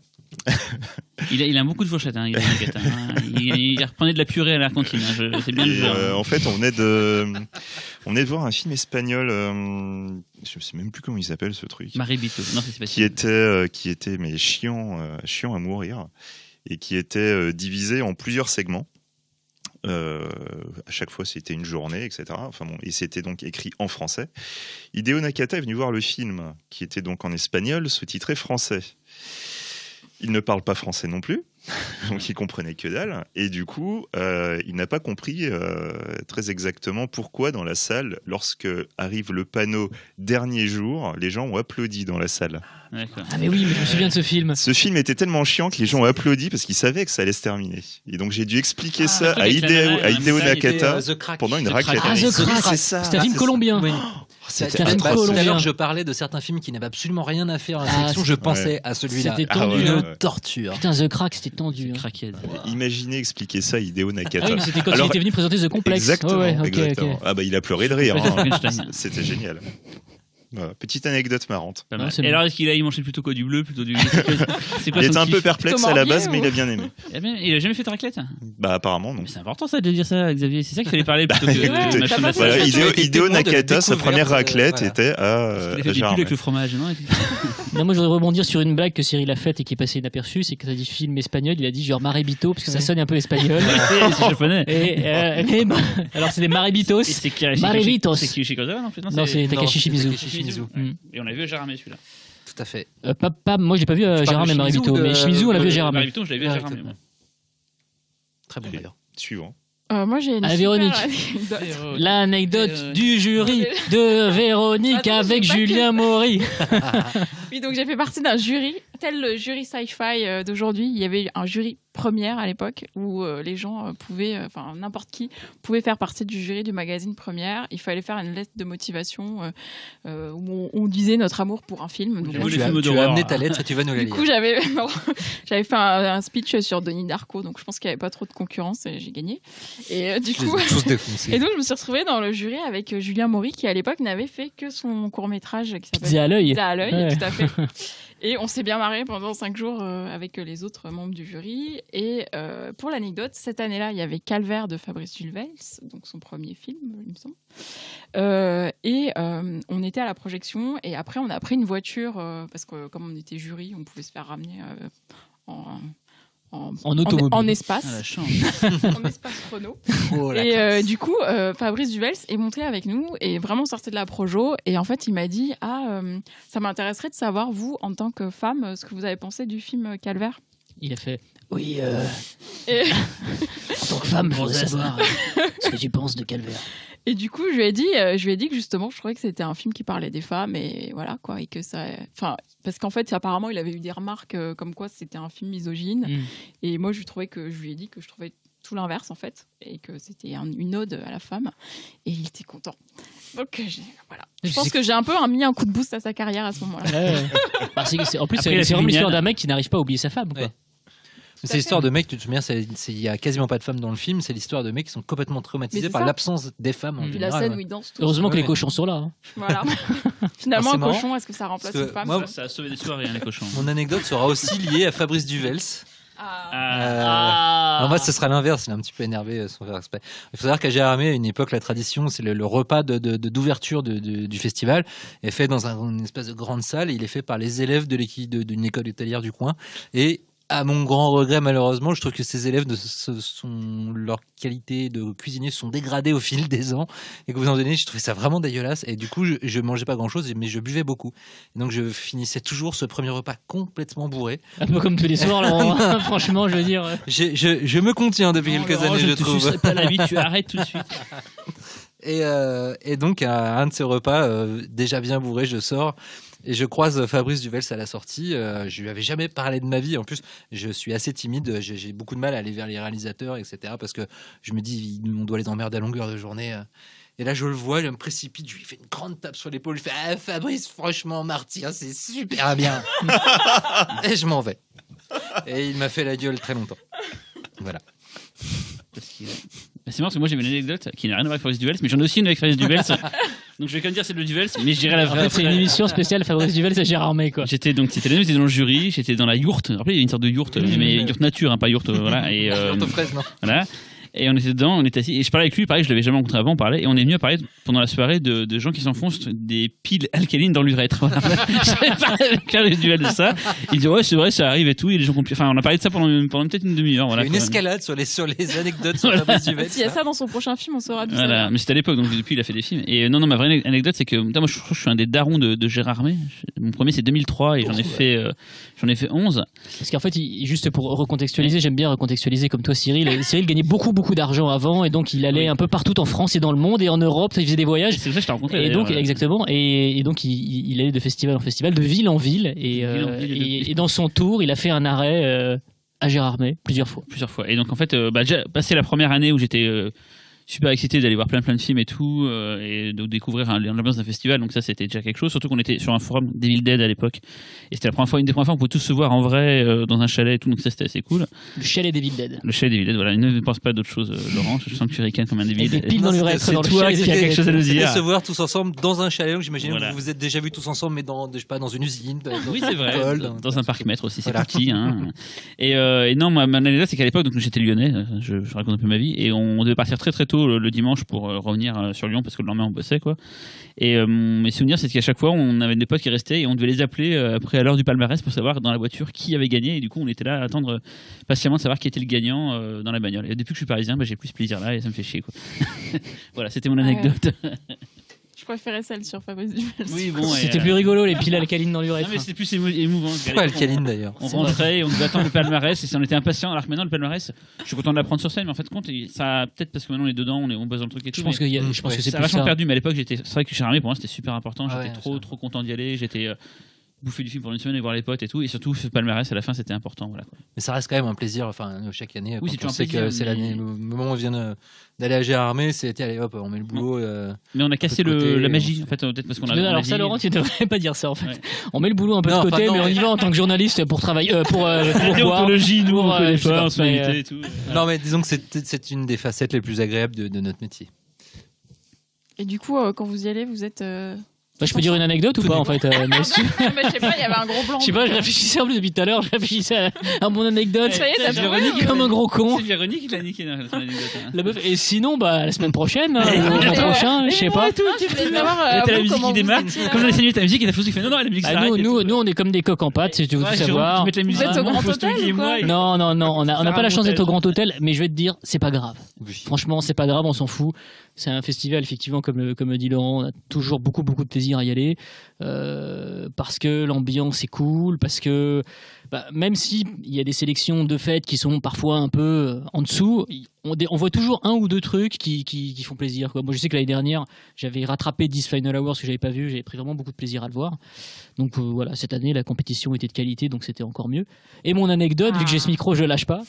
Il a beaucoup de fourchettes, hein, il reprenait de la purée à l'air cantine. Hein, c'est bien le Et, genre. en fait, on venait de voir un film espagnol. Je sais même plus comment il s'appelle ce truc. Marie Bito. Non, c'est pas Qui était mais chiant à mourir et qui était divisé en plusieurs segments. À chaque fois, c'était une journée, etc. Enfin bon, et c'était donc écrit en français. Hideo Nakata est venu voir le film, qui était donc en espagnol, sous-titré français. Il ne parle pas français non plus, donc il comprenait que dalle. Et du coup, il n'a pas compris très exactement pourquoi dans la salle, lorsque arrive le panneau dernier jour, les gens ont applaudi dans la salle. D'accord. Ah mais oui, mais je me souviens de ce film. Ce film était tellement chiant que les gens ont applaudi parce qu'ils savaient que ça allait se terminer. Et donc j'ai dû expliquer ça le truc à avec la Hideo, nana, à Hideo ça, Nakata The Crack. pendant une The raquette. Crack. Ah, The Crack. C'est ça. C'est un film c'est colombien. Oui. C'était Tout à atroce. l'heure, je parlais de certains films qui n'avaient absolument rien à faire à la Ah, sélection. c'est- Je pensais à celui-là. C'était Ah tendu. ouais, hein. ouais. Une torture. Putain, The Crack, c'était tendu. hein. Craquette. Imaginez expliquer ça à Hideo Ah Nakata. oui, mais c'était quand Alors, il était venu présenter The Complex. Exactement, Ouais, ouais, ok, exactement. ok. Ah bah il a pleuré de rire. Peut-être hein. Frankenstein. C'était génial. Voilà, petite anecdote marrante. Pas mal. c'est Et bon. alors, est-ce qu'il a mangé plutôt quoi, du bleu, plutôt du c'est quoi Il son était un kiff peu perplexe Plutôt à la morbier, base, mais ou- il a bien aimé. Il a jamais fait de raclette. Bah apparemment non. Mais c'est important ça de dire ça, Xavier. C'est ça qu'il fallait parler plutôt que écoutez, de machin de la voilà, fête. il- Hideo Nakata, sa découverte, première raclette voilà. était à Il a fait des pulls Gérardmer. avec le fromage, non? Non, moi je voudrais rebondir sur une blague que Cyril a faite et qui est passée inaperçue, c'est que tu as dit film espagnol, il a dit genre Maribito, parce que ça sonne un peu espagnol. C'est japonais. Alors c'est des Maribitos. Et c'est Kirishi Maribitos. C'est Kirishi Kozawa, non? Non, c'est Takashi Shimizu. Takashi Shimizu. Mm. Et on l'a vu à Gérardmer, celui-là. Tout à fait. Moi je l'ai pas vu à parles Gérardmer de Maribito, Shimizu ou de- mais Shimizu on l'a vu à Gérardmer. Maribito, je l'avais vu à Ouais, Gérardmer. tout à fait. Très bon d'ailleurs. Suivant. Moi, j'ai une Ah, super Véronique. anecdote. L'anecdote du jury de Véronique Attends, avec j'ai pas Julien Maury. Oui, donc j'ai fait partie d'un jury, tel le jury sci-fi d'aujourd'hui. Il y avait un jury Première à l'époque où les gens pouvaient, enfin n'importe qui pouvait faire partie du jury du magazine Première. Il fallait faire une lettre de motivation où on disait notre amour pour un film. Donc, J'ai voulu Tu as, films tu as d'horreur. amené ta lettre et tu vas nous la du lire. coup, j'avais fait un speech sur Donnie Darko, donc je pense qu'il n'y avait pas trop de concurrence et j'ai gagné. Et du Je les coup, ai tous défoncés. et donc je me suis retrouvée dans le jury avec Julien Maury qui à l'époque n'avait fait que son court-métrage qui s'appelle Pizza à l'œil. Pizza à l'œil, Ouais. tout à fait. Et on s'est bien marré pendant 5 jours avec les autres membres du jury. Et pour l'anecdote, cette année-là, il y avait Calvaire de Fabrice Julvels, donc son premier film, il me semble. On était à la projection et après on a pris une voiture parce que comme on était jury, on pouvait se faire ramener En automobile. en espace, Ah, la chance. en espace chrono. Oh, la Et classe. du coup, Fabrice Duvels est monté avec nous et vraiment sorti de la projo. Et en fait, il m'a dit ça m'intéresserait de savoir, vous, en tant que femme, ce que vous avez pensé du film Calvaire. Il a fait oui, Et, en tant que femme, je voudrais savoir ce que tu penses de Calvaire. et du coup, je lui ai dit que justement, je trouvais que c'était un film qui parlait des femmes et voilà quoi. Et que ça. Enfin, parce qu'en fait, apparemment, il avait eu des remarques comme quoi c'était un film misogyne. Et moi, je lui ai dit que je trouvais tout l'inverse en fait, et que c'était une ode à la femme, et il était content. Donc voilà. Je pense que j'ai un peu mis un coup de boost à sa carrière à ce moment-là. Bah, en plus, Après, il a c'est fait vraiment l'histoire Vignal. d'un mec qui n'arrive pas à oublier sa femme. Quoi. Ouais. C'est l'histoire de mecs, tu te souviens, il y a quasiment pas de femmes dans le film, c'est l'histoire de mecs qui sont complètement Mais traumatisés c'est par ça. l'absence des femmes en Puis la général. scène ouais. où il danse tout. Heureusement que Ouais. les cochons sont là. Hein. Voilà. Finalement, c'est un marrant, cochon, est-ce que ça remplace parce que une femme moi, Ça a sauvé des soirées, hein, les cochons. Mon anecdote sera aussi liée à Fabrice Duvels. Ah. Alors moi, ce sera l'inverse. Il est un petit peu énervé sans faire exprès. Il faut savoir qu'à Gérardmer, à une époque, la tradition, c'est le repas d'ouverture du festival est fait dans une espèce de grande salle. Et il est fait par les élèves de l'équipe d'une école hôtelière du coin. Et à mon grand regret, malheureusement, je trouve que ces élèves, leur qualité de cuisinier se sont dégradées au fil des ans. Et que vous en donnez, je trouvais ça vraiment dégueulasse. Et du coup, je mangeais pas grand-chose, mais je buvais beaucoup. Et donc, je finissais toujours ce premier repas complètement bourré. Un peu comme tous les soirs, Laurent. Franchement, je veux dire. Je me contiens depuis Non, quelques Laurent, années, je je ne te trouve. sucerai pas la vie, tu arrêtes tout de suite. Et donc, à un de ces repas, déjà bien bourré, je sors et je croise Fabrice Duvels à la sortie. Je lui avais jamais parlé de ma vie. En plus, je suis assez timide. J'ai beaucoup de mal à aller vers les réalisateurs, etc. Parce que je me dis, on doit les emmerder à longueur de journée. Et là, je le vois, je me précipite, je lui fais une grande tape sur l'épaule. Je fais « Ah, Fabrice, franchement, martyr, c'est super bien !» Et je m'en vais. Et il m'a fait la gueule très longtemps. Voilà. C'est marrant parce que moi j'ai une anecdote qui n'a rien à voir avec Fabrice Duvels, mais j'en ai aussi une avec Fabrice Duvels. Donc je vais quand même dire celle de Duvels, mais je dirais la En vraie. fait, c'est une émission spéciale Fabrice Duvels à Gérardmer, quoi. C'était l'année où j'étais dans le jury, j'étais dans la yourte. Après, il y a une sorte de yourte, mais yourte nature, hein, pas yourte, voilà. Et, Yourte aux fraises, non. voilà. Et on était dedans, on était assis, et je parlais avec lui, pareil, je l'avais jamais rencontré avant, on parlait, et on est venu à parler pendant la soirée de gens qui s'enfoncent des piles alcalines dans l'urètre. Voilà. J'avais parlé avec Fabrice Duvels de ça. Il dit ouais, c'est vrai, ça arrive et tout, et les gens enfin, on a parlé de ça pendant peut-être une demi-heure. Voilà, Il y a une quoi. escalade sur les anecdotes sur Voilà. Fabrice Duvels. S'il y a ça dans son prochain film, on saura d'où ça Voilà, vient. mais c'était à l'époque, donc depuis il a fait des films. Et non, ma vraie anecdote, c'est que moi je crois que je suis un des darons de Gérardmer. Mon premier c'est 2003 et j'en ai fait 11. Parce qu'en fait, juste pour recontextualiser, j'aime bien recontextualiser comme toi, Cyril. Cyril gagnait beaucoup d'argent avant, et donc il allait un peu partout en France et dans le monde et en Europe. Il faisait des voyages. C'est pour ça que je t'ai rencontré. Et donc, d'ailleurs. exactement. Et donc, il allait de festival en festival, de ville en ville. Et dans son tour, il a fait un arrêt à Gérardmer plusieurs fois. Plusieurs fois. Et donc en fait, déjà passé la première année où j'étais super excité d'aller voir plein de films et tout, et de découvrir l'ambiance d'un festival. Donc ça, c'était déjà quelque chose. Surtout qu'on était sur un forum d'Evil Dead à l'époque. Et c'était une des premières fois où on pouvait tous se voir en vrai dans un chalet et tout. Donc ça, c'était assez cool. Le chalet d'Evil Dead. Le chalet d'Evil Dead, voilà. Ne pense pas d'autre chose, Laurent. Je sens que tu ricanes comme un débile. Des piles dans l'urètre. C'est dans le toi chalet qui a quelque chose à nous dire. Se voir tous ensemble dans un chalet. J'imagine Voilà. que vous vous êtes déjà vus tous ensemble, mais dans une usine. Oui, c'est vrai. École, dans un parc-mètre aussi, c'est Voilà. petit. Hein. Et non, ma anecdote, c'est qu'à l'époque, donc j'étais lyonnais, je raconte un peu ma vie, et on devait partir très très tôt le dimanche pour revenir sur Lyon parce que le lendemain on bossait, quoi. Et mes souvenirs, c'est qu'à chaque fois, on avait des potes qui restaient et on devait les appeler après à l'heure du palmarès pour savoir dans la voiture qui avait gagné. Et du coup, on était là à attendre patiemment de savoir qui était le gagnant dans la bagnole. Et depuis que je suis parisien, j'ai plus ce plaisir-là et ça me fait chier, quoi. Voilà, c'était mon anecdote. Je préférais celle sur Fabrice Duvels. Oui, bon, c'était plus rigolo, les piles alcalines dans l'urètre. Non, mais c'était plus émouvant. Pourquoi alcaline d'ailleurs? On rentrait et on devait attendre le palmarès et si on était impatient, alors que maintenant le palmarès, je suis content de l'apprendre sur scène, mais en fait, compte, ça peut-être parce que maintenant on est dedans, on bosse dans le truc et tout. Je pense que c'est ça a plus vachement ça. perdu, mais à l'époque, c'est vrai que chez Armé, pour moi, c'était super important. Ah J'étais ouais, trop content d'y aller. J'étais bouffer du film pour une semaine et voir les potes et tout. Et surtout, ce palmarès à la fin, c'était important. Voilà, quoi. Mais ça reste quand même un plaisir. Enfin, chaque année, Oui, quand c'est on toujours un sait plaisir, que c'est mais- l'année, le moment où on vient d'aller à Gérardmer, c'était allez hop, on met le boulot. Mais on a cassé de côté, la magie, en fait, peut-être parce qu'on a. Alors ça, Laurent, tu devrais pas dire ça en fait. Ouais. On met le boulot un peu Non, de côté, enfin, non, mais on y mais- va en tant que journaliste pour travailler, pour voir. Déontologie, nous, on connaît je sais pas, pas, on se fait mais, inviter et tout. Non, mais disons que c'est une des facettes les plus agréables de notre métier. Et du coup, quand vous y allez, vous êtes. Bah, je peux dire une anecdote ou pas en fait mais si- Mais je sais pas, il y avait un gros blanc. Je sais pas, je réfléchissais en plus depuis tout à l'heure, je réfléchissais à mon anecdote. Ça y est, t'as C'est fait Véronique, comme un gros con. C'est Véronique qui l'a niqué dans son anecdote. hein. La meuf. Et sinon, bah, la semaine prochaine, ou le mois prochain, je sais pas. Non, je voulais savoir. Et t'as la vous, musique comment qui démarre. vous étiez, Comme dans les scénarios, t'as la musique et t'as Fausse qui fait non, la musique Ah, s'arrête. nous, on est comme des coqs en pâte, si tu veux tout savoir. Tu mets la musique. Vous êtes au Grand Fausse, Hôtel Twiggy et ou quoi moi, et- Non, on n'a Faire pas un la chance d'être au montage. Grand Hôtel, mais je vais te dire, c'est pas grave. Oui. Franchement, c'est pas grave, on s'en fout. C'est un festival, effectivement, comme dit Laurent, on a toujours beaucoup de plaisir à y aller. Parce que l'ambiance est cool, parce que même s'il y a des sélections de fêtes qui sont parfois un peu en dessous, on voit toujours un ou deux trucs qui font plaisir, quoi. Moi, je sais que l'année dernière, j'avais rattrapé 10 Final Hours que j'avais pas vu, j'avais pris vraiment beaucoup de plaisir à le voir. Donc voilà, cette année, la compétition était de qualité, donc c'était encore mieux. Et mon anecdote, vu que j'ai ce micro, je lâche pas.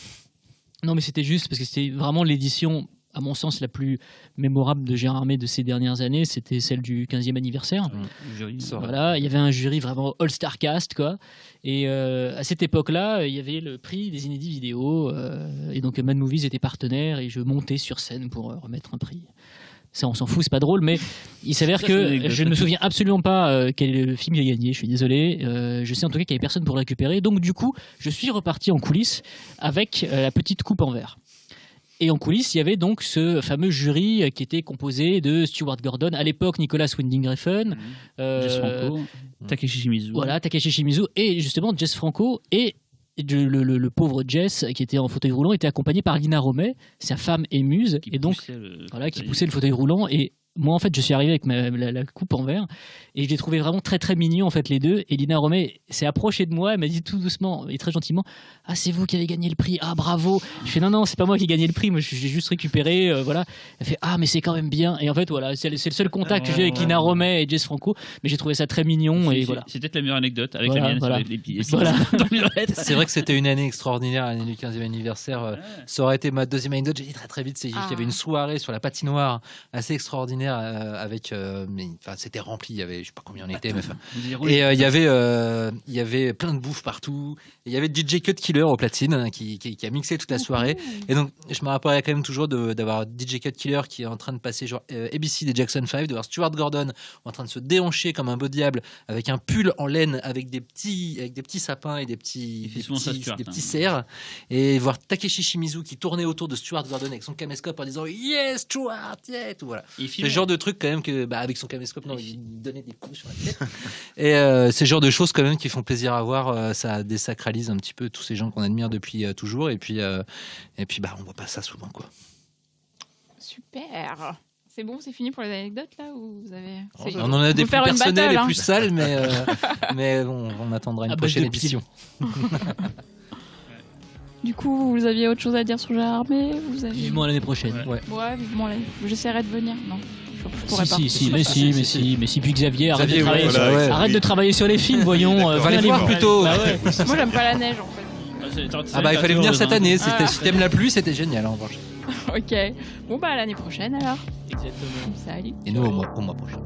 Non, mais c'était juste parce que c'était vraiment l'édition, à mon sens, la plus mémorable de Gérardmer de ces dernières années. C'était celle du 15e anniversaire. Voilà, il y avait un jury vraiment all-star cast, quoi. Et à cette époque-là, il y avait le prix des inédits vidéo. Et donc Mad Movies était partenaire et je montais sur scène pour remettre un prix. Ça, on s'en fout, c'est pas drôle, mais il s'avère Ça, c'est une que anecdote. je ne me souviens absolument pas quel est le film qui a gagné. Je suis désolé. Je sais en tout cas qu'il n'y avait personne pour le récupérer. Donc du coup, je suis reparti en coulisses avec la petite coupe en verre. Et en coulisses, il y avait donc ce fameux jury qui était composé de Stuart Gordon, à l'époque Nicolas Winding Refn, Jess Franco, Takeshi Shimizu. voilà, Takeshi Shimizu, et justement Jess Franco, et le pauvre Jess, qui était en fauteuil roulant, était accompagné par Lina Romay, sa femme et muse, et donc qui poussait le fauteuil roulant. Et moi, en fait, je suis arrivé avec la coupe en verre et je l'ai trouvé vraiment très très mignon, en fait, les deux. Et Lina Romay s'est approchée de moi, elle m'a dit tout doucement et très gentiment: ah, c'est vous qui avez gagné le prix, ah bravo. Je fais non, c'est pas moi qui ai gagné le prix, moi j'ai juste récupéré, voilà. Elle fait ah, mais c'est quand même bien. Et en fait, voilà, c'est le seul contact que j'ai avec Lina Romay et Jess Franco, mais j'ai trouvé ça très mignon. Et voilà. C'est peut-être la meilleure anecdote avec Voilà, la mienne voilà. sur les billets. Voilà. C'est vrai que c'était une année extraordinaire, l'année du 15e anniversaire. Ça aurait été ma deuxième anecdote. J'ai dit très vite, c'est qu'il y avait une soirée sur la patinoire assez extraordinaire avec. Mais enfin, c'était rempli. Il y avait, je sais pas combien on était, mais enfin. Et il y avait plein de bouffe partout. Et il y avait DJ Cut Killer au platine qui a mixé toute la soirée. Et donc, je me rappellerai quand même toujours d'avoir DJ Cut Killer qui est en train de passer genre ABC des Jackson 5, de voir Stuart Gordon en train de se déhancher comme un beau diable avec un pull en laine avec des petits sapins et des petits cerfs, et voir Takeshi Shimizu qui tournait autour de Stuart Gordon avec son caméscope en disant yes Stuart, yeah, tout voilà. C'est le genre de truc quand même que avec son caméscope, non, il donnait des coups sur la tête. Et c'est le genre de choses quand même qui font plaisir à voir. Ça désacralise un petit peu tous ces gens qu'on admire depuis toujours. Et puis on voit pas ça souvent, quoi. Super. C'est bon, c'est fini pour les anecdotes là ou vous avez... On en a des plus personnelles battle, et hein. plus sales, mais bon, on attendra une prochaine émission. Du coup, vous aviez autre chose à dire sur Gérardmer? Vivement à l'année prochaine. Ouais. Ouais, vivement l'année. J'essaierai de venir. Non, je pourrais pas. Si, puis Xavier, arrête Xavier, de travailler ouais, arrête de travailler sur les films, voyons. Va les voir plus tôt. Bah ouais. Moi, j'aime pas la neige en fait. Ah bah il fallait venir cette année. Si t'aimes la pluie, c'était génial en revanche. Ok. Bon bah à l'année prochaine alors. Exactement. Salut. Et nous au mois prochain.